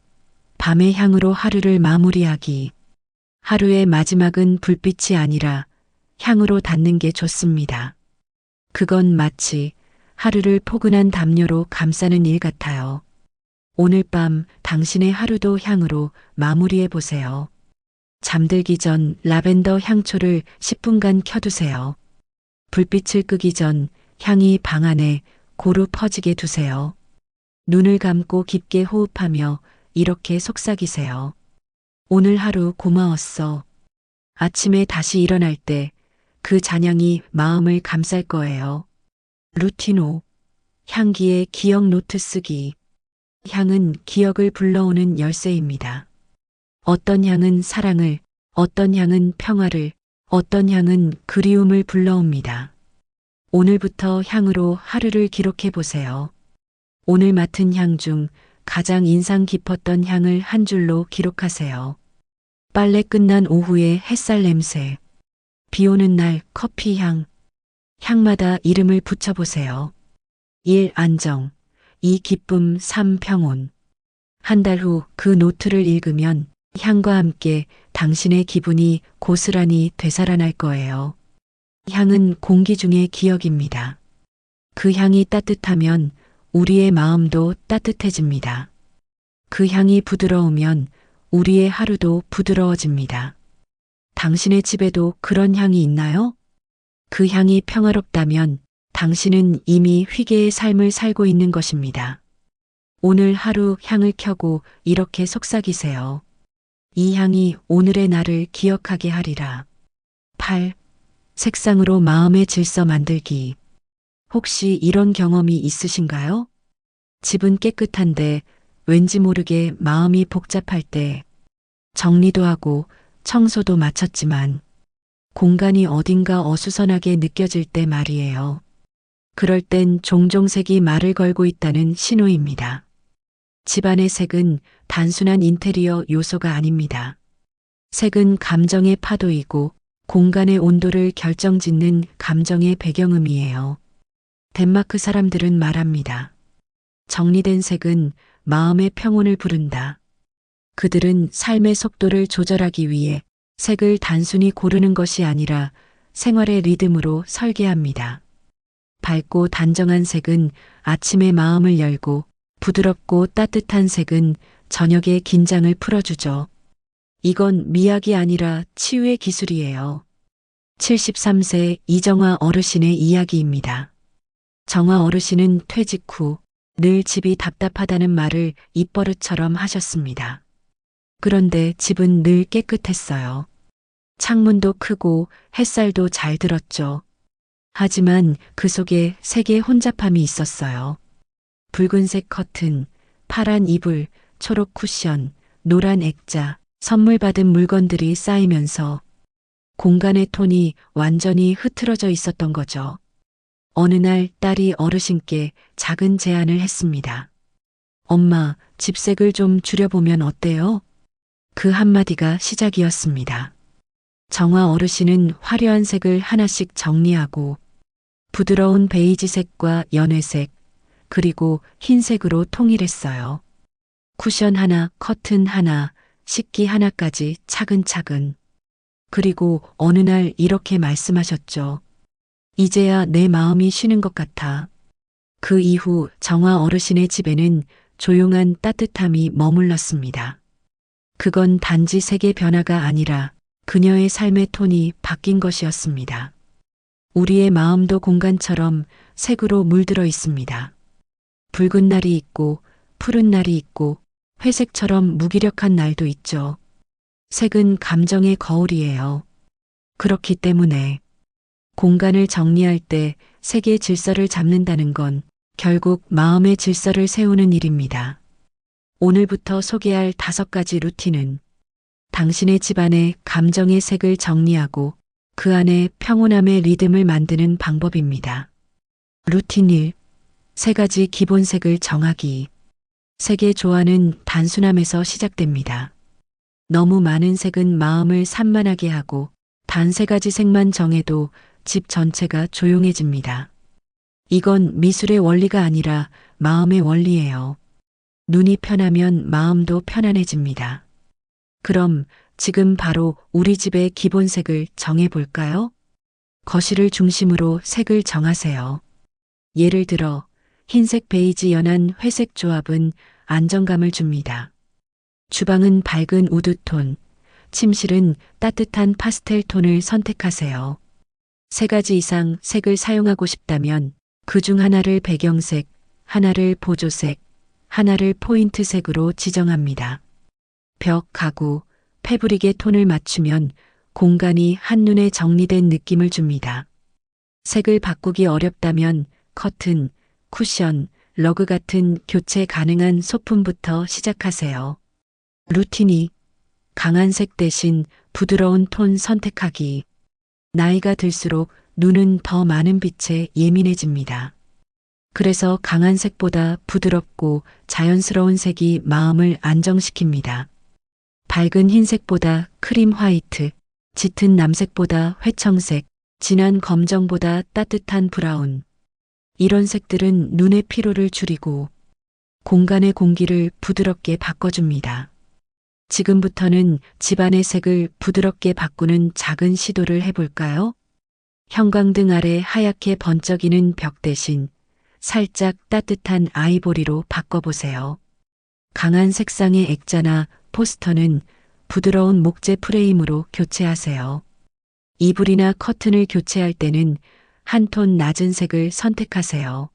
밤의 향으로 하루를 마무리하기. 하루의 마지막은 불빛이 아니라 향으로 닿는 게 좋습니다. 그건 마치 하루를 포근한 담요로 감싸는 일 같아요. 오늘 밤 당신의 하루도 향으로 마무리해 보세요. 잠들기 전 라벤더 향초를 10분간 켜두세요. 불빛을 끄기 전 향이 방 안에 고루 퍼지게 두세요. 눈을 감고 깊게 호흡하며 이렇게 속삭이세요. 오늘 하루 고마웠어. 아침에 다시 일어날 때 그 잔향이 마음을 감쌀 거예요. 루틴 5. 향기의 기억 노트 쓰기. 향은 기억을 불러오는 열쇠입니다. 어떤 향은 사랑을, 어떤 향은 평화를, 어떤 향은 그리움을 불러옵니다. 오늘부터 향으로 하루를 기록해 보세요. 오늘 맡은 향 중 가장 인상 깊었던 향을 한 줄로 기록하세요. 빨래 끝난 오후의 햇살 냄새, 비 오는 날 커피 향, 향마다 이름을 붙여보세요. 1. 안정, 2. 기쁨, 3. 평온. 한 달 후 그 노트를 읽으면 향과 함께 당신의 기분이 고스란히 되살아날 거예요. 향은 공기 중의 기억입니다. 그 향이 따뜻하면 우리의 마음도 따뜻해집니다. 그 향이 부드러우면 우리의 하루도 부드러워집니다. 당신의 집에도 그런 향이 있나요? 그 향이 평화롭다면 당신은 이미 회개의 삶을 살고 있는 것입니다. 오늘 하루 향을 켜고 이렇게 속삭이세요. 이 향이 오늘의 나를 기억하게 하리라. 8. 색상으로 마음의 질서 만들기. 혹시 이런 경험이 있으신가요? 집은 깨끗한데 왠지 모르게 마음이 복잡할 때 정리도 하고 청소도 마쳤지만 공간이 어딘가 어수선하게 느껴질 때 말이에요. 그럴 땐 종종 색이 말을 걸고 있다는 신호입니다. 집안의 색은 단순한 인테리어 요소가 아닙니다. 색은 감정의 파도이고 공간의 온도를 결정짓는 감정의 배경음이에요. 덴마크 사람들은 말합니다. 정리된 색은 마음의 평온을 부른다. 그들은 삶의 속도를 조절하기 위해 색을 단순히 고르는 것이 아니라 생활의 리듬으로 설계합니다. 밝고 단정한 색은 아침에 마음을 열고 부드럽고 따뜻한 색은 저녁의 긴장을 풀어주죠. 이건 미학이 아니라 치유의 기술이에요. 73세 이정화 어르신의 이야기입니다. 정화 어르신은 퇴직 후 늘 집이 답답하다는 말을 입버릇처럼 하셨습니다. 그런데 집은 늘 깨끗했어요. 창문도 크고 햇살도 잘 들었죠. 하지만 그 속에 색의 혼잡함이 있었어요. 붉은색 커튼, 파란 이불, 초록 쿠션, 노란 액자, 선물 받은 물건들이 쌓이면서 공간의 톤이 완전히 흐트러져 있었던 거죠. 어느 날 딸이 어르신께 작은 제안을 했습니다. 엄마, 집색을 좀 줄여보면 어때요? 그 한마디가 시작이었습니다. 정화 어르신은 화려한 색을 하나씩 정리하고 부드러운 베이지색과 연회색, 그리고 흰색으로 통일했어요. 쿠션 하나, 커튼 하나, 식기 하나까지 차근차근. 그리고 어느 날 이렇게 말씀하셨죠. 이제야 내 마음이 쉬는 것 같아. 그 이후 정화 어르신의 집에는 조용한 따뜻함이 머물렀습니다. 그건 단지 색의 변화가 아니라 그녀의 삶의 톤이 바뀐 것이었습니다. 우리의 마음도 공간처럼 색으로 물들어 있습니다. 붉은 날이 있고 푸른 날이 있고 회색처럼 무기력한 날도 있죠. 색은 감정의 거울이에요. 그렇기 때문에 공간을 정리할 때 색의 질서를 잡는다는 건 결국 마음의 질서를 세우는 일입니다. 오늘부터 소개할 5가지 루틴은 당신의 집안의 감정의 색을 정리하고 그 안에 평온함의 리듬을 만드는 방법입니다. 루틴 1. 3가지 기본색을 정하기. 색의 조화는 단순함에서 시작됩니다. 너무 많은 색은 마음을 산만하게 하고 단 3가지 색만 정해도 집 전체가 조용해집니다. 이건 미술의 원리가 아니라 마음의 원리예요. 눈이 편하면 마음도 편안해집니다. 그럼 지금 바로 우리 집의 기본색을 정해볼까요? 거실을 중심으로 색을 정하세요. 예를 들어 흰색 베이지 연한 회색 조합은 안정감을 줍니다. 주방은 밝은 우드톤, 침실은 따뜻한 파스텔 톤을 선택하세요. 3가지 이상 색을 사용하고 싶다면 그 중 하나를 배경색, 하나를 보조색, 하나를 포인트색으로 지정합니다. 벽, 가구, 패브릭의 톤을 맞추면 공간이 한눈에 정리된 느낌을 줍니다. 색을 바꾸기 어렵다면 커튼, 쿠션, 러그 같은 교체 가능한 소품부터 시작하세요. 루틴 2. 강한 색 대신 부드러운 톤 선택하기. 나이가 들수록 눈은 더 많은 빛에 예민해집니다. 그래서 강한 색보다 부드럽고 자연스러운 색이 마음을 안정시킵니다. 밝은 흰색보다 크림 화이트, 짙은 남색보다 회청색, 진한 검정보다 따뜻한 브라운. 이런 색들은 눈의 피로를 줄이고 공간의 공기를 부드럽게 바꿔줍니다. 지금부터는 집안의 색을 부드럽게 바꾸는 작은 시도를 해볼까요? 형광등 아래 하얗게 번쩍이는 벽 대신 살짝 따뜻한 아이보리로 바꿔보세요. 강한 색상의 액자나 포스터는 부드러운 목재 프레임으로 교체하세요. 이불이나 커튼을 교체할 때는 한 톤 낮은 색을 선택하세요.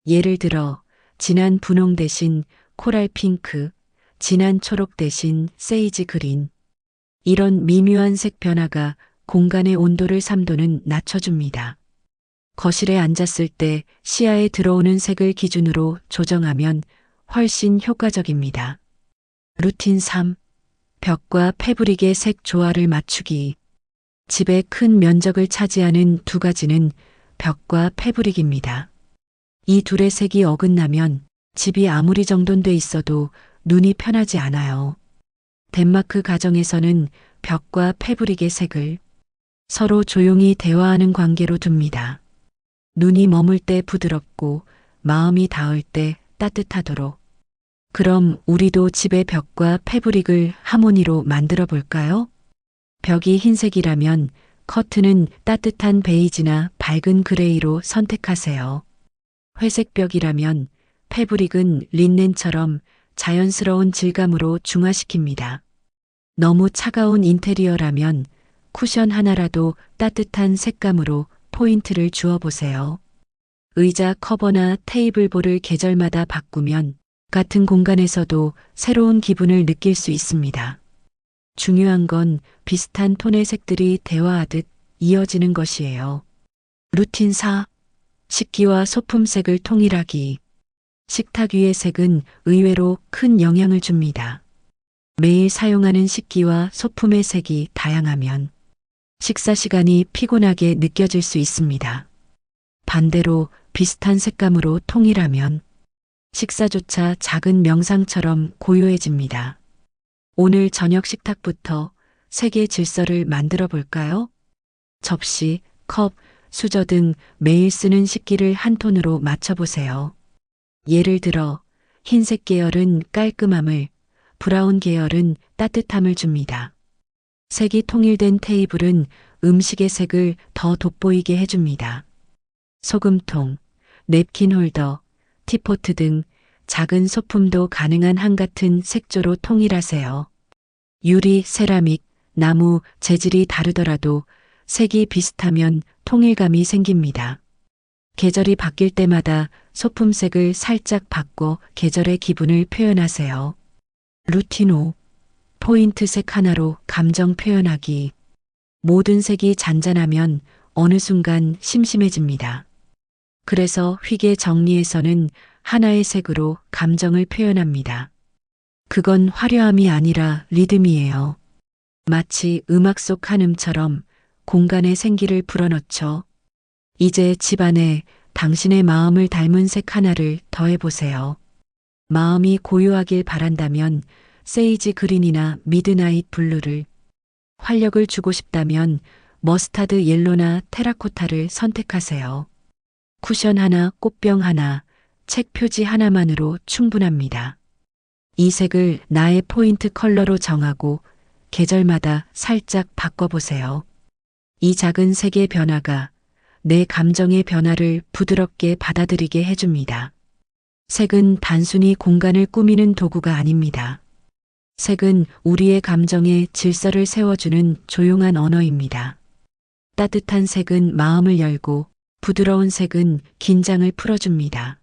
예를 들어 진한 분홍 대신 코랄 핑크, 진한 초록 대신 세이지 그린. 이런 미묘한 색 변화가 공간의 온도를 3도는 낮춰줍니다. 거실에 앉았을 때 시야에 들어오는 색을 기준으로 조정하면 훨씬 효과적입니다. 루틴 3. 벽과 패브릭의 색 조화를 맞추기. 집의 큰 면적을 차지하는 2가지는 벽과 패브릭입니다. 이 둘의 색이 어긋나면 집이 아무리 정돈돼 있어도 눈이 편하지 않아요. 덴마크 가정에서는 벽과 패브릭의 색을 서로 조용히 대화하는 관계로 둡니다. 눈이 머물 때 부드럽고 마음이 닿을 때 따뜻하도록. 그럼 우리도 집의 벽과 패브릭을 하모니로 만들어 볼까요? 벽이 흰색이라면 커튼은 따뜻한 베이지나 밝은 그레이로 선택하세요. 회색 벽이라면 패브릭은 린넨처럼 자연스러운 질감으로 중화시킵니다. 너무 차가운 인테리어라면 쿠션 하나라도 따뜻한 색감으로 포인트를 주어보세요. 의자 커버나 테이블볼을 계절마다 바꾸면 같은 공간에서도 새로운 기분을 느낄 수 있습니다. 중요한 건 비슷한 톤의 색들이 대화하듯 이어지는 것이에요. 루틴 4. 식기와 소품색을 통일하기. 식탁 위의 색은 의외로 큰 영향을 줍니다. 매일 사용하는 식기와 소품의 색이 다양하면 식사 시간이 피곤하게 느껴질 수 있습니다. 반대로 비슷한 색감으로 통일하면 식사조차 작은 명상처럼 고요해집니다. 오늘 저녁 식탁부터 색의 질서를 만들어 볼까요? 접시, 컵, 수저 등 매일 쓰는 식기를 한 톤으로 맞춰보세요. 예를 들어 흰색 계열은 깔끔함을, 브라운 계열은 따뜻함을 줍니다. 색이 통일된 테이블은 음식의 색을 더 돋보이게 해줍니다. 소금통, 냅킨 홀더, 티포트 등 작은 소품도 가능한 한같은 색조로 통일하세요. 유리, 세라믹, 나무, 재질이 다르더라도 색이 비슷하면 통일감이 생깁니다. 계절이 바뀔 때마다 소품색을 살짝 바꿔 계절의 기분을 표현하세요. 루틴 5. 포인트색 하나로 감정 표현하기. 모든 색이 잔잔하면 어느 순간 심심해집니다. 그래서 휘게 정리에서는 하나의 색으로 감정을 표현합니다. 그건 화려함이 아니라 리듬이에요. 마치 음악 속 한음처럼 공간에 생기를 불어넣죠. 이제 집안에 당신의 마음을 닮은 색 하나를 더해보세요. 마음이 고요하길 바란다면 세이지 그린이나 미드나잇 블루를, 활력을 주고 싶다면 머스타드 옐로나 테라코타를 선택하세요. 쿠션 하나, 꽃병 하나, 책 표지 하나만으로 충분합니다. 이 색을 나의 포인트 컬러로 정하고 계절마다 살짝 바꿔보세요. 이 작은 색의 변화가 내 감정의 변화를 부드럽게 받아들이게 해줍니다. 색은 단순히 공간을 꾸미는 도구가 아닙니다. 색은 우리의 감정에 질서를 세워주는 조용한 언어입니다. 따뜻한 색은 마음을 열고 부드러운 색은 긴장을 풀어줍니다.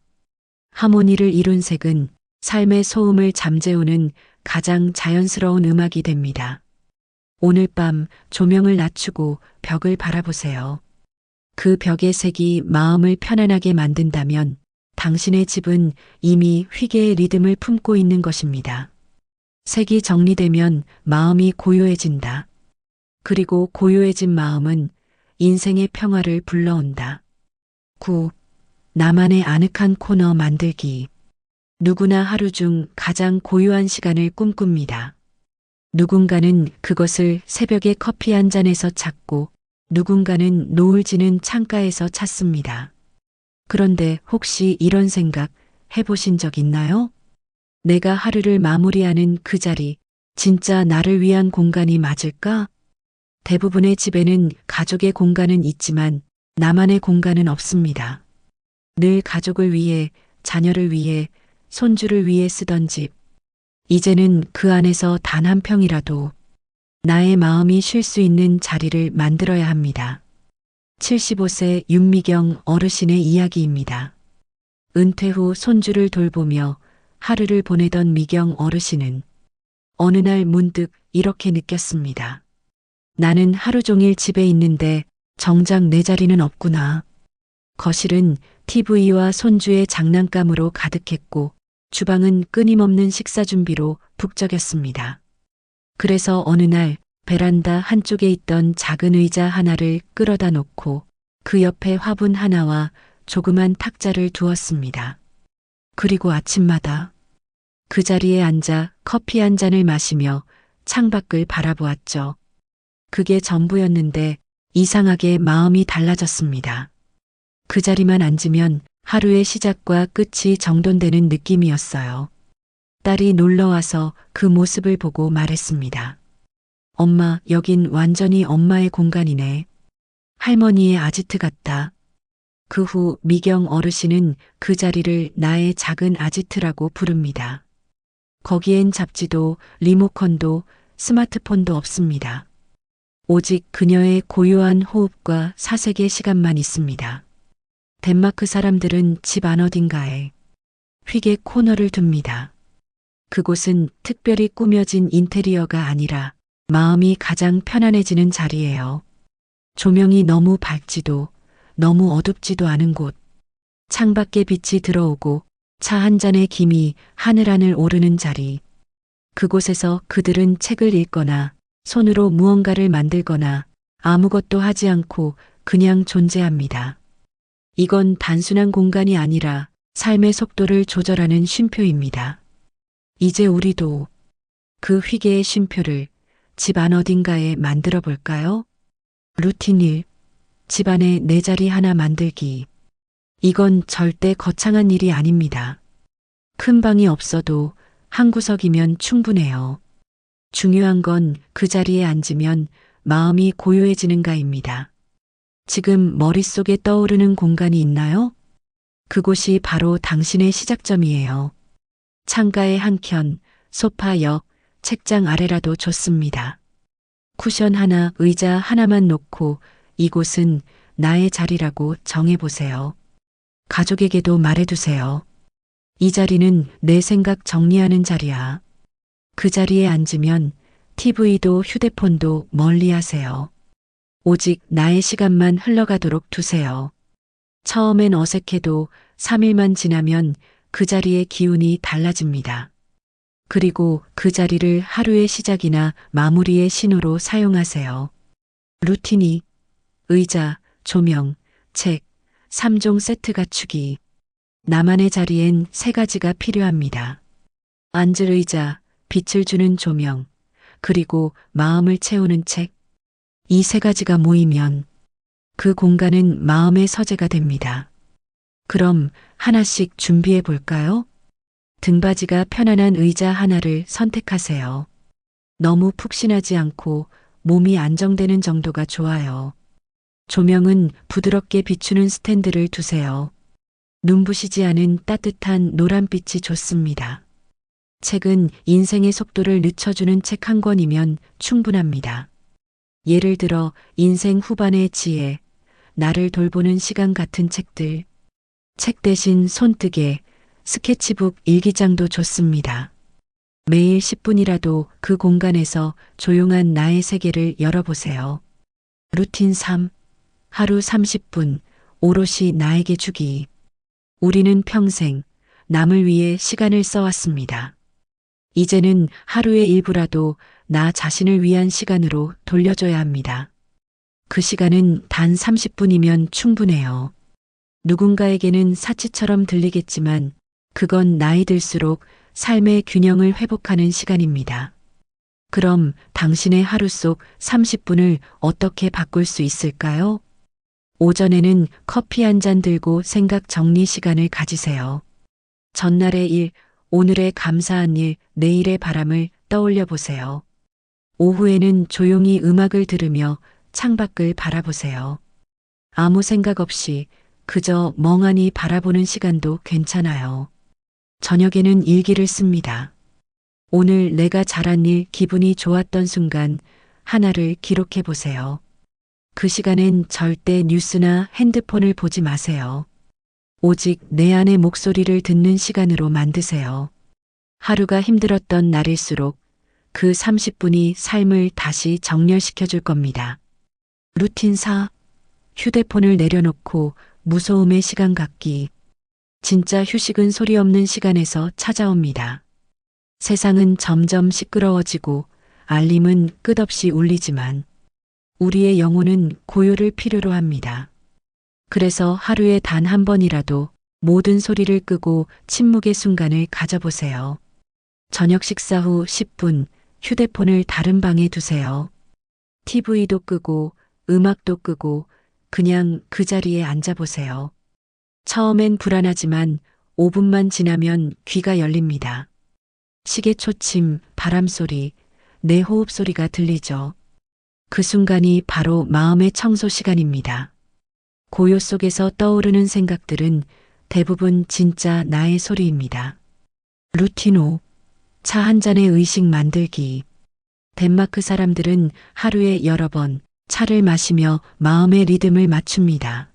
하모니를 이룬 색은 삶의 소음을 잠재우는 가장 자연스러운 음악이 됩니다. 오늘 밤 조명을 낮추고 벽을 바라보세요. 그 벽의 색이 마음을 편안하게 만든다면 당신의 집은 이미 휘게의 리듬을 품고 있는 것입니다. 색이 정리되면 마음이 고요해진다. 그리고 고요해진 마음은 인생의 평화를 불러온다. 9. 나만의 아늑한 코너 만들기. 누구나 하루 중 가장 고요한 시간을 꿈꿉니다. 누군가는 그것을 새벽에 커피 한 잔에서 찾고 누군가는 노을 지는 창가에서 찾습니다. 그런데 혹시 이런 생각 해보신 적 있나요? 내가 하루를 마무리하는 그 자리, 진짜 나를 위한 공간이 맞을까? 대부분의 집에는 가족의 공간은 있지만 나만의 공간은 없습니다. 늘 가족을 위해, 자녀를 위해, 손주를 위해 쓰던 집. 이제는 그 안에서 단 한 평이라도 나의 마음이 쉴 수 있는 자리를 만들어야 합니다. 75세 윤미경 어르신의 이야기입니다. 은퇴 후 손주를 돌보며 하루를 보내던 미경 어르신은 어느 날 문득 이렇게 느꼈습니다. 나는 하루 종일 집에 있는데 정작 내 자리는 없구나. 거실은 TV와 손주의 장난감으로 가득했고 주방은 끊임없는 식사 준비로 북적였습니다. 그래서 어느 날 베란다 한쪽에 있던 작은 의자 하나를 끌어다 놓고 그 옆에 화분 하나와 조그만 탁자를 두었습니다. 그리고 아침마다 그 자리에 앉아 커피 한 잔을 마시며 창밖을 바라보았죠. 그게 전부였는데 이상하게 마음이 달라졌습니다. 그 자리만 앉으면 하루의 시작과 끝이 정돈되는 느낌이었어요. 딸이 놀러와서 그 모습을 보고 말했습니다. 엄마, 여긴 완전히 엄마의 공간이네. 할머니의 아지트 같다. 그 후 미경 어르신은 그 자리를 나의 작은 아지트라고 부릅니다. 거기엔 잡지도 리모컨도 스마트폰도 없습니다. 오직 그녀의 고요한 호흡과 사색의 시간만 있습니다. 덴마크 사람들은 집 안 어딘가에 휘게 코너를 둡니다. 그곳은 특별히 꾸며진 인테리어가 아니라 마음이 가장 편안해지는 자리예요. 조명이 너무 밝지도 너무 어둡지도 않은 곳. 창밖에 빛이 들어오고 차 한 잔의 김이 하늘하늘 오르는 자리. 그곳에서 그들은 책을 읽거나 손으로 무언가를 만들거나 아무것도 하지 않고 그냥 존재합니다. 이건 단순한 공간이 아니라 삶의 속도를 조절하는 쉼표입니다. 이제 우리도 그 휘게의 쉼표를 집 안 어딘가에 만들어 볼까요? 루틴 1. 집안에 내 자리 하나 만들기. 이건 절대 거창한 일이 아닙니다. 큰 방이 없어도 한 구석이면 충분해요. 중요한 건 그 자리에 앉으면 마음이 고요해지는가입니다. 지금 머릿속에 떠오르는 공간이 있나요? 그곳이 바로 당신의 시작점이에요. 창가의 한켠, 소파 옆, 책장 아래라도 좋습니다. 쿠션 하나, 의자 하나만 놓고 이곳은 나의 자리라고 정해보세요. 가족에게도 말해두세요. 이 자리는 내 생각 정리하는 자리야. 그 자리에 앉으면 TV도 휴대폰도 멀리 하세요. 오직 나의 시간만 흘러가도록 두세요. 처음엔 어색해도 3일만 지나면 그 자리의 기운이 달라집니다. 그리고 그 자리를 하루의 시작이나 마무리의 신호로 사용하세요. 루틴이 의자, 조명, 책, 3종 세트 갖추기. 나만의 자리엔 3가지가 필요합니다. 앉을 의자, 빛을 주는 조명, 그리고 마음을 채우는 책. 이 3가지가 모이면 그 공간은 마음의 서재가 됩니다. 그럼 하나씩 준비해 볼까요? 등받이가 편안한 의자 하나를 선택하세요. 너무 푹신하지 않고 몸이 안정되는 정도가 좋아요. 조명은 부드럽게 비추는 스탠드를 두세요. 눈부시지 않은 따뜻한 노란빛이 좋습니다. 책은 인생의 속도를 늦춰주는 책 한 권이면 충분합니다. 예를 들어 인생 후반의 지혜, 나를 돌보는 시간 같은 책들. 책 대신 손뜨개, 스케치북 일기장도 좋습니다. 매일 10분이라도 그 공간에서 조용한 나의 세계를 열어보세요. 루틴 3. 하루 30분, 오롯이 나에게 주기. 우리는 평생 남을 위해 시간을 써왔습니다. 이제는 하루의 일부라도 나 자신을 위한 시간으로 돌려줘야 합니다. 그 시간은 단 30분이면 충분해요. 누군가에게는 사치처럼 들리겠지만 그건 나이 들수록 삶의 균형을 회복하는 시간입니다. 그럼 당신의 하루 속 30분을 어떻게 바꿀 수 있을까요? 오전에는 커피 한 잔 들고 생각 정리 시간을 가지세요. 전날의 일, 오늘의 감사한 일, 내일의 바람을 떠올려 보세요. 오후에는 조용히 음악을 들으며 창밖을 바라보세요. 아무 생각 없이 그저 멍하니 바라보는 시간도 괜찮아요. 저녁에는 일기를 씁니다. 오늘 내가 잘한 일, 기분이 좋았던 순간 하나를 기록해 보세요. 그 시간엔 절대 뉴스나 핸드폰을 보지 마세요. 오직 내 안의 목소리를 듣는 시간으로 만드세요. 하루가 힘들었던 날일수록 그 30분이 삶을 다시 정렬시켜 줄 겁니다. 루틴 4. 휴대폰을 내려놓고 무소음의 시간 갖기. 진짜 휴식은 소리 없는 시간에서 찾아옵니다. 세상은 점점 시끄러워지고 알림은 끝없이 울리지만 우리의 영혼은 고요를 필요로 합니다. 그래서 하루에 단 한 번이라도 모든 소리를 끄고 침묵의 순간을 가져보세요. 저녁 식사 후 10분 휴대폰을 다른 방에 두세요. TV도 끄고 음악도 끄고 그냥 그 자리에 앉아보세요. 처음엔 불안하지만 5분만 지나면 귀가 열립니다. 시계 초침, 바람 소리, 내 호흡 소리가 들리죠. 그 순간이 바로 마음의 청소 시간입니다. 고요 속에서 떠오르는 생각들은 대부분 진짜 나의 소리입니다. 루틴 5. 차 한 잔의 의식 만들기. 덴마크 사람들은 하루에 여러 번 차를 마시며 마음의 리듬을 맞춥니다.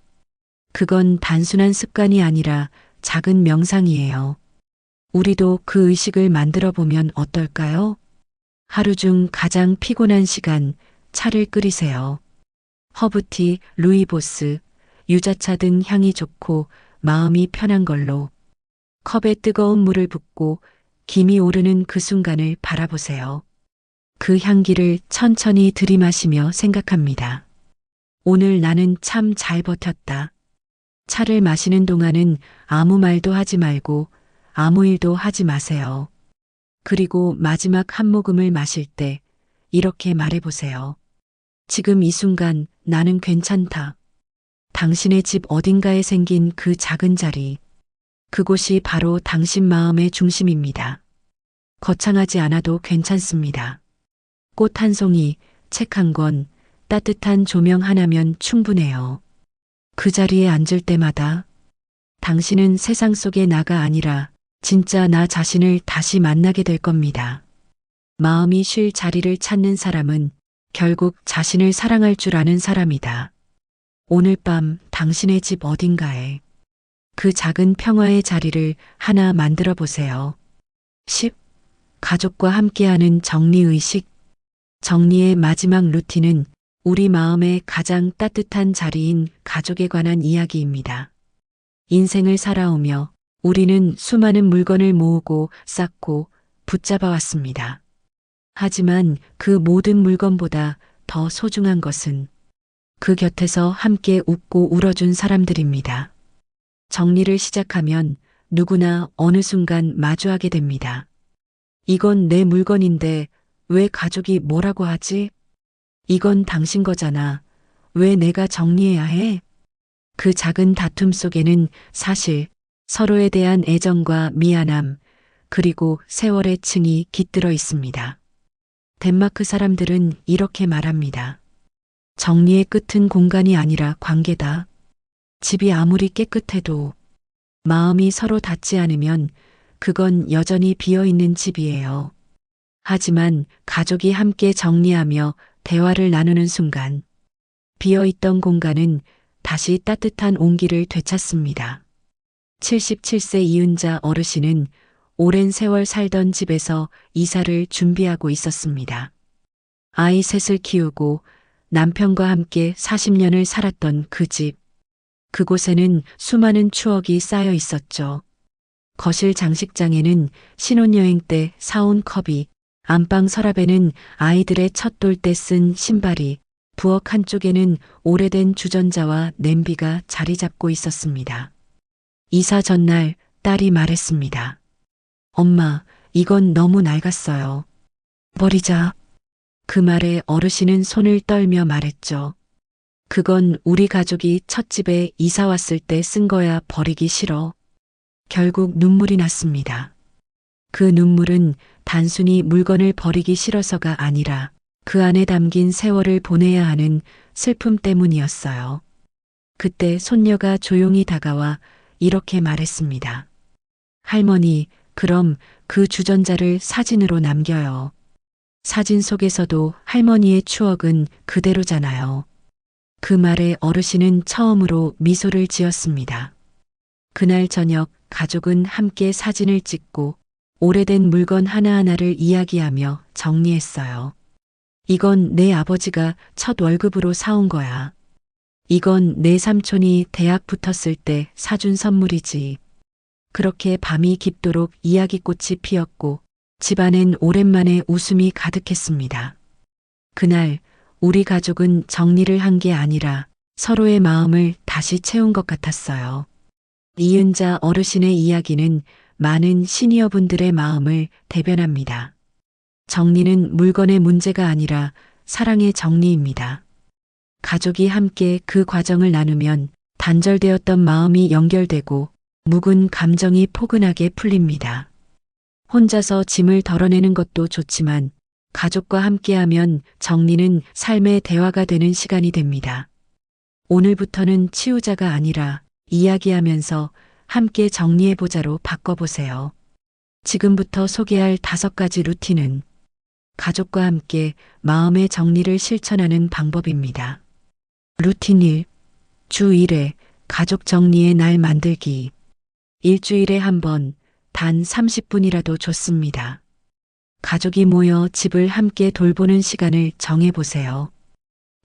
그건 단순한 습관이 아니라 작은 명상이에요. 우리도 그 의식을 만들어 보면 어떨까요? 하루 중 가장 피곤한 시간, 차를 끓이세요. 허브티, 루이보스, 유자차 등 향이 좋고 마음이 편한 걸로. 컵에 뜨거운 물을 붓고 김이 오르는 그 순간을 바라보세요. 그 향기를 천천히 들이마시며 생각합니다. 오늘 나는 참 잘 버텼다. 차를 마시는 동안은 아무 말도 하지 말고 아무 일도 하지 마세요. 그리고 마지막 한 모금을 마실 때 이렇게 말해보세요. 지금 이 순간 나는 괜찮다. 당신의 집 어딘가에 생긴 그 작은 자리. 그곳이 바로 당신 마음의 중심입니다. 거창하지 않아도 괜찮습니다. 꽃 한 송이, 책 한 권, 따뜻한 조명 하나면 충분해요. 그 자리에 앉을 때마다 당신은 세상 속의 나가 아니라 진짜 나 자신을 다시 만나게 될 겁니다. 마음이 쉴 자리를 찾는 사람은 결국 자신을 사랑할 줄 아는 사람이다. 오늘 밤 당신의 집 어딘가에 그 작은 평화의 자리를 하나 만들어 보세요. 10. 가족과 함께하는 정리의식. 정리의 마지막 루틴은 우리 마음의 가장 따뜻한 자리인 가족에 관한 이야기입니다. 인생을 살아오며 우리는 수많은 물건을 모으고 쌓고 붙잡아 왔습니다. 하지만 그 모든 물건보다 더 소중한 것은 그 곁에서 함께 웃고 울어준 사람들입니다. 정리를 시작하면 누구나 어느 순간 마주하게 됩니다. 이건 내 물건인데 왜 가족이 뭐라고 하지? 이건 당신 거잖아. 왜 내가 정리해야 해? 그 작은 다툼 속에는 사실 서로에 대한 애정과 미안함, 그리고 세월의 층이 깃들어 있습니다. 덴마크 사람들은 이렇게 말합니다. 정리의 끝은 공간이 아니라 관계다. 집이 아무리 깨끗해도 마음이 서로 닿지 않으면 그건 여전히 비어 있는 집이에요. 하지만 가족이 함께 정리하며 대화를 나누는 순간 비어 있던 공간은 다시 따뜻한 온기를 되찾습니다. 77세 이은자 어르신은 오랜 세월 살던 집에서 이사를 준비하고 있었습니다. 아이 셋을 키우고 남편과 함께 40년을 살았던 그 집. 그곳에는 수많은 추억이 쌓여 있었죠. 거실 장식장에는 신혼여행 때 사온 컵이, 안방 서랍에는 아이들의 첫돌 때 쓴 신발이, 부엌 한쪽에는 오래된 주전자와 냄비가 자리 잡고 있었습니다. 이사 전날 딸이 말했습니다. 엄마, 이건 너무 낡았어요. 버리자. 그 말에 어르신은 손을 떨며 말했죠. 그건 우리 가족이 첫 집에 이사 왔을 때 쓴 거야. 버리기 싫어. 결국 눈물이 났습니다. 그 눈물은 단순히 물건을 버리기 싫어서가 아니라 그 안에 담긴 세월을 보내야 하는 슬픔 때문이었어요. 그때 손녀가 조용히 다가와 이렇게 말했습니다. 할머니, 그럼 그 주전자를 사진으로 남겨요. 사진 속에서도 할머니의 추억은 그대로잖아요. 그 말에 어르신은 처음으로 미소를 지었습니다. 그날 저녁 가족은 함께 사진을 찍고 오래된 물건 하나하나를 이야기하며 정리했어요. 이건 내 아버지가 첫 월급으로 사온 거야. 이건 내 삼촌이 대학 붙었을 때 사준 선물이지. 그렇게 밤이 깊도록 이야기꽃이 피었고 집안엔 오랜만에 웃음이 가득했습니다. 그날 우리 가족은 정리를 한 게 아니라 서로의 마음을 다시 채운 것 같았어요. 이은자 어르신의 이야기는 많은 시니어분들의 마음을 대변합니다. 정리는 물건의 문제가 아니라 사랑의 정리입니다. 가족이 함께 그 과정을 나누면 단절되었던 마음이 연결되고 묵은 감정이 포근하게 풀립니다. 혼자서 짐을 덜어내는 것도 좋지만 가족과 함께하면 정리는 삶의 대화가 되는 시간이 됩니다. 오늘부터는 치우자가 아니라 이야기하면서 함께 정리해보자로 바꿔보세요. 지금부터 소개할 5가지 루틴은 가족과 함께 마음의 정리를 실천하는 방법입니다. 루틴 1. 주 1회 가족 정리의 날 만들기. 일주일에 한 번, 단 30분이라도 좋습니다. 가족이 모여 집을 함께 돌보는 시간을 정해보세요.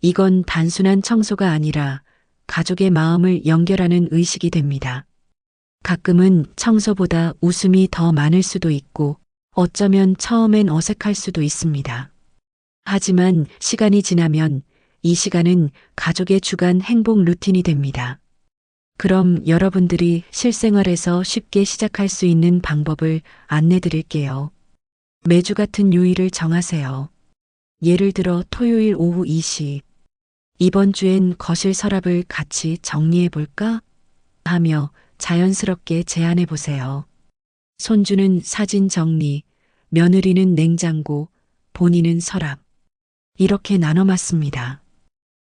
이건 단순한 청소가 아니라 가족의 마음을 연결하는 의식이 됩니다. 가끔은 청소보다 웃음이 더 많을 수도 있고 어쩌면 처음엔 어색할 수도 있습니다. 하지만 시간이 지나면 이 시간은 가족의 주간 행복 루틴이 됩니다. 그럼 여러분들이 실생활에서 쉽게 시작할 수 있는 방법을 안내 드릴게요. 매주 같은 요일을 정하세요. 예를 들어 토요일 오후 2시. 이번 주엔 거실 서랍을 같이 정리해 볼까? 하며 자연스럽게 제안해 보세요. 손주는 사진 정리, 며느리는 냉장고, 본인은 서랍. 이렇게 나눠 맞습니다.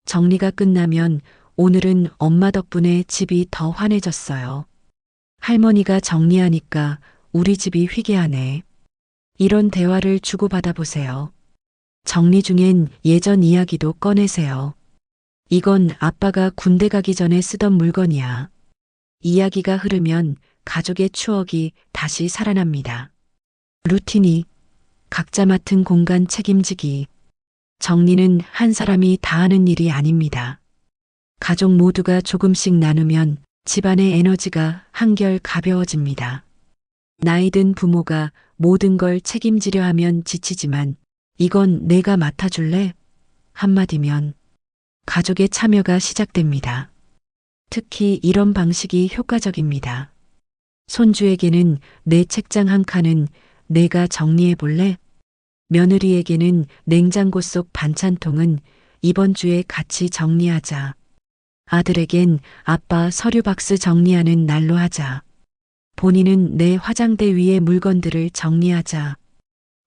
정리가 끝나면 오늘은 엄마 덕분에 집이 더 환해졌어요. 할머니가 정리하니까 우리 집이 희귀하네. 이런 대화를 주고받아 보세요. 정리 중엔 예전 이야기도 꺼내세요. 이건 아빠가 군대 가기 전에 쓰던 물건이야. 이야기가 흐르면 가족의 추억이 다시 살아납니다. 루틴이 각자 맡은 공간 책임지기. 정리는 한 사람이 다 하는 일이 아닙니다. 가족 모두가 조금씩 나누면 집안의 에너지가 한결 가벼워집니다. 나이 든 부모가 모든 걸 책임지려 하면 지치지만 이건 내가 맡아줄래? 한마디면 가족의 참여가 시작됩니다. 특히 이런 방식이 효과적입니다. 손주에게는 내 책장 한 칸은 내가 정리해 볼래? 며느리에게는 냉장고 속 반찬통은 이번 주에 같이 정리하자. 아들에겐 아빠 서류 박스 정리하는 날로 하자. 본인은 내 화장대 위의 물건들을 정리하자.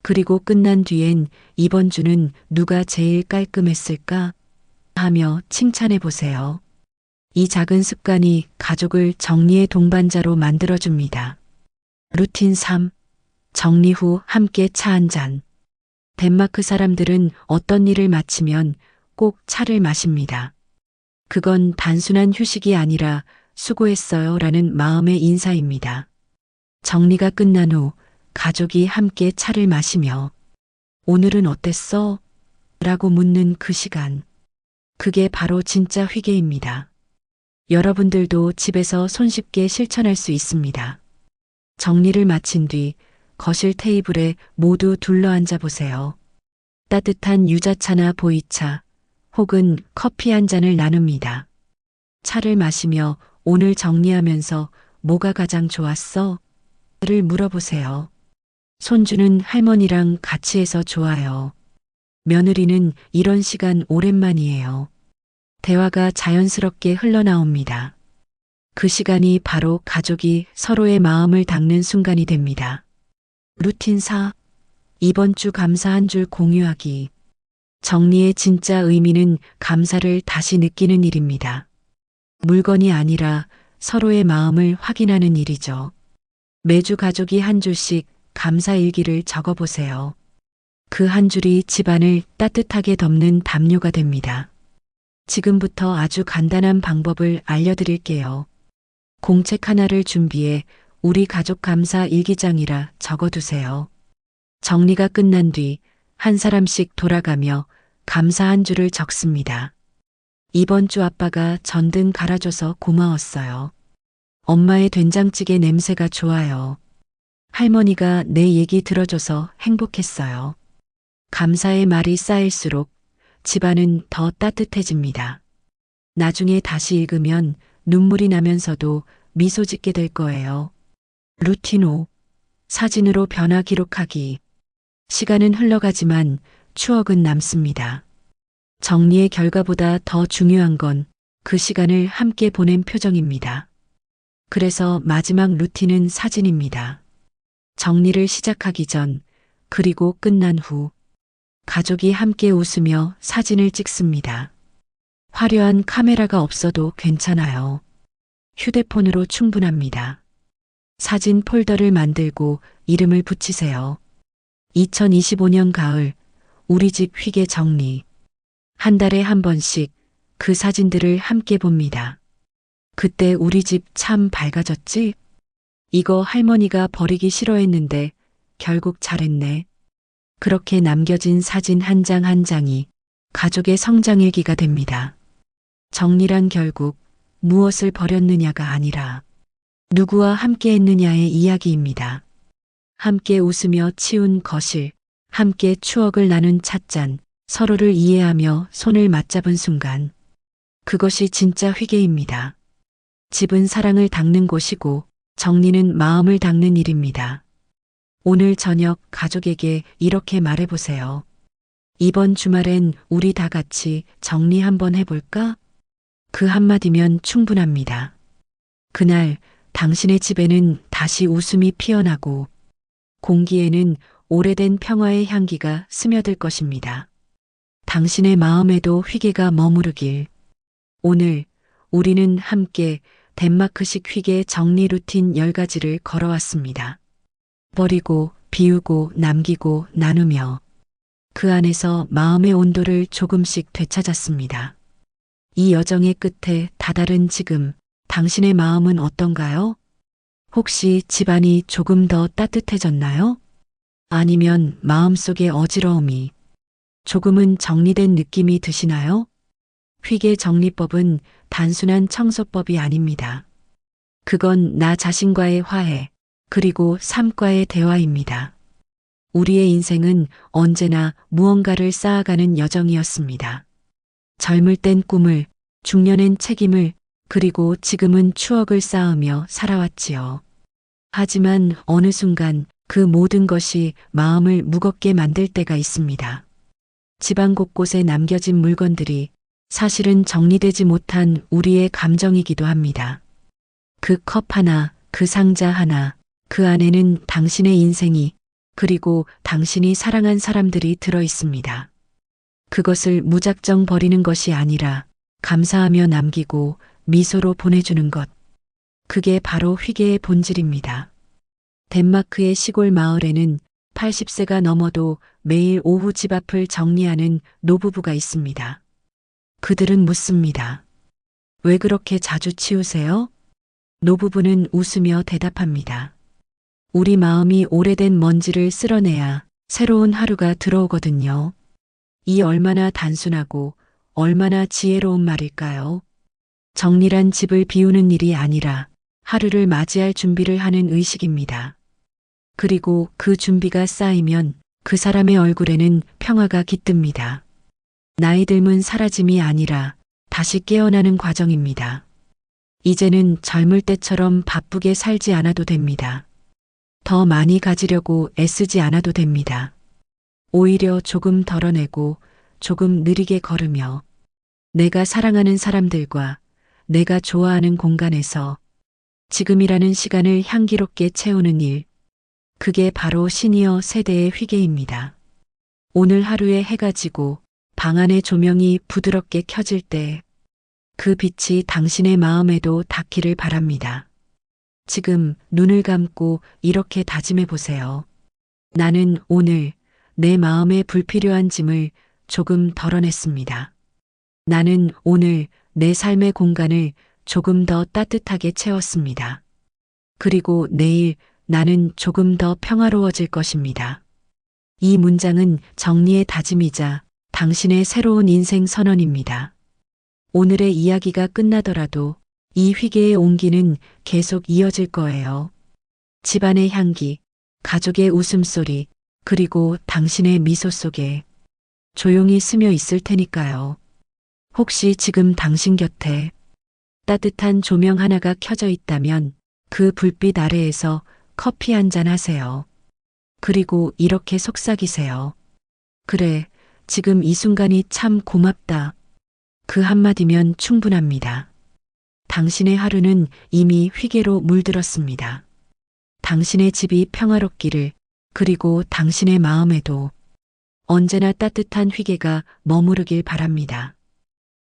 그리고 끝난 뒤엔 이번 주는 누가 제일 깔끔했을까? 하며 칭찬해 보세요. 이 작은 습관이 가족을 정리의 동반자로 만들어줍니다. 루틴 3. 정리 후 함께 차 한 잔. 덴마크 사람들은 어떤 일을 마치면 꼭 차를 마십니다. 그건 단순한 휴식이 아니라 수고했어요 라는 마음의 인사입니다. 정리가 끝난 후 가족이 함께 차를 마시며 오늘은 어땠어? 라고 묻는 그 시간. 그게 바로 진짜 회개입니다. 여러분들도 집에서 손쉽게 실천할 수 있습니다. 정리를 마친 뒤 거실 테이블에 모두 둘러앉아 보세요. 따뜻한 유자차나 보이차 혹은 커피 한 잔을 나눕니다. 차를 마시며 오늘 정리하면서 뭐가 가장 좋았어? 를 물어보세요. 손주는 할머니랑 같이 해서 좋아요. 며느리는 이런 시간 오랜만이에요. 대화가 자연스럽게 흘러나옵니다. 그 시간이 바로 가족이 서로의 마음을 닦는 순간이 됩니다. 루틴 4. 이번 주 감사 한 줄 공유하기. 정리의 진짜 의미는 감사를 다시 느끼는 일입니다. 물건이 아니라 서로의 마음을 확인하는 일이죠. 매주 가족이 한 줄씩 감사 일기를 적어보세요. 그 한 줄이 집안을 따뜻하게 덮는 담요가 됩니다. 지금부터 아주 간단한 방법을 알려드릴게요. 공책 하나를 준비해 우리 가족 감사 일기장이라 적어두세요. 정리가 끝난 뒤 한 사람씩 돌아가며 감사 한 줄을 적습니다. 이번 주 아빠가 전등 갈아줘서 고마웠어요. 엄마의 된장찌개 냄새가 좋아요. 할머니가 내 얘기 들어줘서 행복했어요. 감사의 말이 쌓일수록 집안은 더 따뜻해집니다. 나중에 다시 읽으면 눈물이 나면서도 미소 짓게 될 거예요. 루틴 5. 사진으로 변화 기록하기. 시간은 흘러가지만 추억은 남습니다. 정리의 결과보다 더 중요한 건 그 시간을 함께 보낸 표정입니다. 그래서 마지막 루틴은 사진입니다. 정리를 시작하기 전, 그리고 끝난 후, 가족이 함께 웃으며 사진을 찍습니다. 화려한 카메라가 없어도 괜찮아요. 휴대폰으로 충분합니다. 사진 폴더를 만들고 이름을 붙이세요. 2025년 가을, 우리 집 휘게 정리. 한 달에 한 번씩 그 사진들을 함께 봅니다. 그때 우리 집 참 밝아졌지? 이거 할머니가 버리기 싫어했는데 결국 잘했네. 그렇게 남겨진 사진 한 장 한 장이 가족의 성장일기가 됩니다. 정리란 결국 무엇을 버렸느냐가 아니라 누구와 함께 했느냐의 이야기입니다. 함께 웃으며 치운 거실, 함께 추억을 나눈 찻잔, 서로를 이해하며 손을 맞잡은 순간. 그것이 진짜 회개입니다. 집은 사랑을 닦는 곳이고 정리는 마음을 닦는 일입니다. 오늘 저녁 가족에게 이렇게 말해보세요. 이번 주말엔 우리 다 같이 정리 한번 해볼까? 그 한마디면 충분합니다. 그날 당신의 집에는 다시 웃음이 피어나고 공기에는 오래된 평화의 향기가 스며들 것입니다. 당신의 마음에도 회개가 머무르길. 오늘 우리는 함께 덴마크식 회개 정리 루틴 10가지를 걸어왔습니다. 버리고, 비우고, 남기고, 나누며 그 안에서 마음의 온도를 조금씩 되찾았습니다. 이 여정의 끝에 다다른 지금 당신의 마음은 어떤가요? 혹시 집안이 조금 더 따뜻해졌나요? 아니면 마음속의 어지러움이 조금은 정리된 느낌이 드시나요? 휘게 정리법은 단순한 청소법이 아닙니다. 그건 나 자신과의 화해, 그리고 삶과의 대화입니다. 우리의 인생은 언제나 무언가를 쌓아가는 여정이었습니다. 젊을 땐 꿈을, 중년엔 책임을, 그리고 지금은 추억을 쌓으며 살아왔지요. 하지만 어느 순간 그 모든 것이 마음을 무겁게 만들 때가 있습니다. 집안 곳곳에 남겨진 물건들이 사실은 정리되지 못한 우리의 감정이기도 합니다. 그 컵 하나, 그 상자 하나, 그 안에는 당신의 인생이, 그리고 당신이 사랑한 사람들이 들어 있습니다. 그것을 무작정 버리는 것이 아니라 감사하며 남기고 미소로 보내주는 것. 그게 바로 휘게의 본질입니다. 덴마크의 시골 마을에는 80세가 넘어도 매일 오후 집 앞을 정리하는 노부부가 있습니다. 그들은 묻습니다. 왜 그렇게 자주 치우세요? 노부부는 웃으며 대답합니다. 우리 마음이 오래된 먼지를 쓸어내야 새로운 하루가 들어오거든요. 이 얼마나 단순하고 얼마나 지혜로운 말일까요? 정리란 집을 비우는 일이 아니라 하루를 맞이할 준비를 하는 의식입니다. 그리고 그 준비가 쌓이면 그 사람의 얼굴에는 평화가 깃듭니다. 나이 들면 사라짐이 아니라 다시 깨어나는 과정입니다. 이제는 젊을 때처럼 바쁘게 살지 않아도 됩니다. 더 많이 가지려고 애쓰지 않아도 됩니다. 오히려 조금 덜어내고 조금 느리게 걸으며 내가 사랑하는 사람들과 내가 좋아하는 공간에서 지금이라는 시간을 향기롭게 채우는 일, 그게 바로 시니어 세대의 휘게입니다. 오늘 하루에 해가 지고 방 안의 조명이 부드럽게 켜질 때 그 빛이 당신의 마음에도 닿기를 바랍니다. 지금 눈을 감고 이렇게 다짐해 보세요. 나는 오늘 내 마음에 불필요한 짐을 조금 덜어냈습니다. 나는 오늘 내 삶의 공간을 조금 더 따뜻하게 채웠습니다. 그리고 내일 나는 조금 더 평화로워질 것입니다. 이 문장은 정리의 다짐이자 당신의 새로운 인생 선언입니다. 오늘의 이야기가 끝나더라도 이 휘게의 온기는 계속 이어질 거예요. 집안의 향기, 가족의 웃음소리, 그리고 당신의 미소 속에 조용히 스며 있을 테니까요. 혹시 지금 당신 곁에 따뜻한 조명 하나가 켜져 있다면 그 불빛 아래에서 커피 한 잔 하세요. 그리고 이렇게 속삭이세요. 그래, 지금 이 순간이 참 고맙다. 그 한마디면 충분합니다. 당신의 하루는 이미 휘게로 물들었습니다. 당신의 집이 평화롭기를, 그리고 당신의 마음에도 언제나 따뜻한 휘게가 머무르길 바랍니다.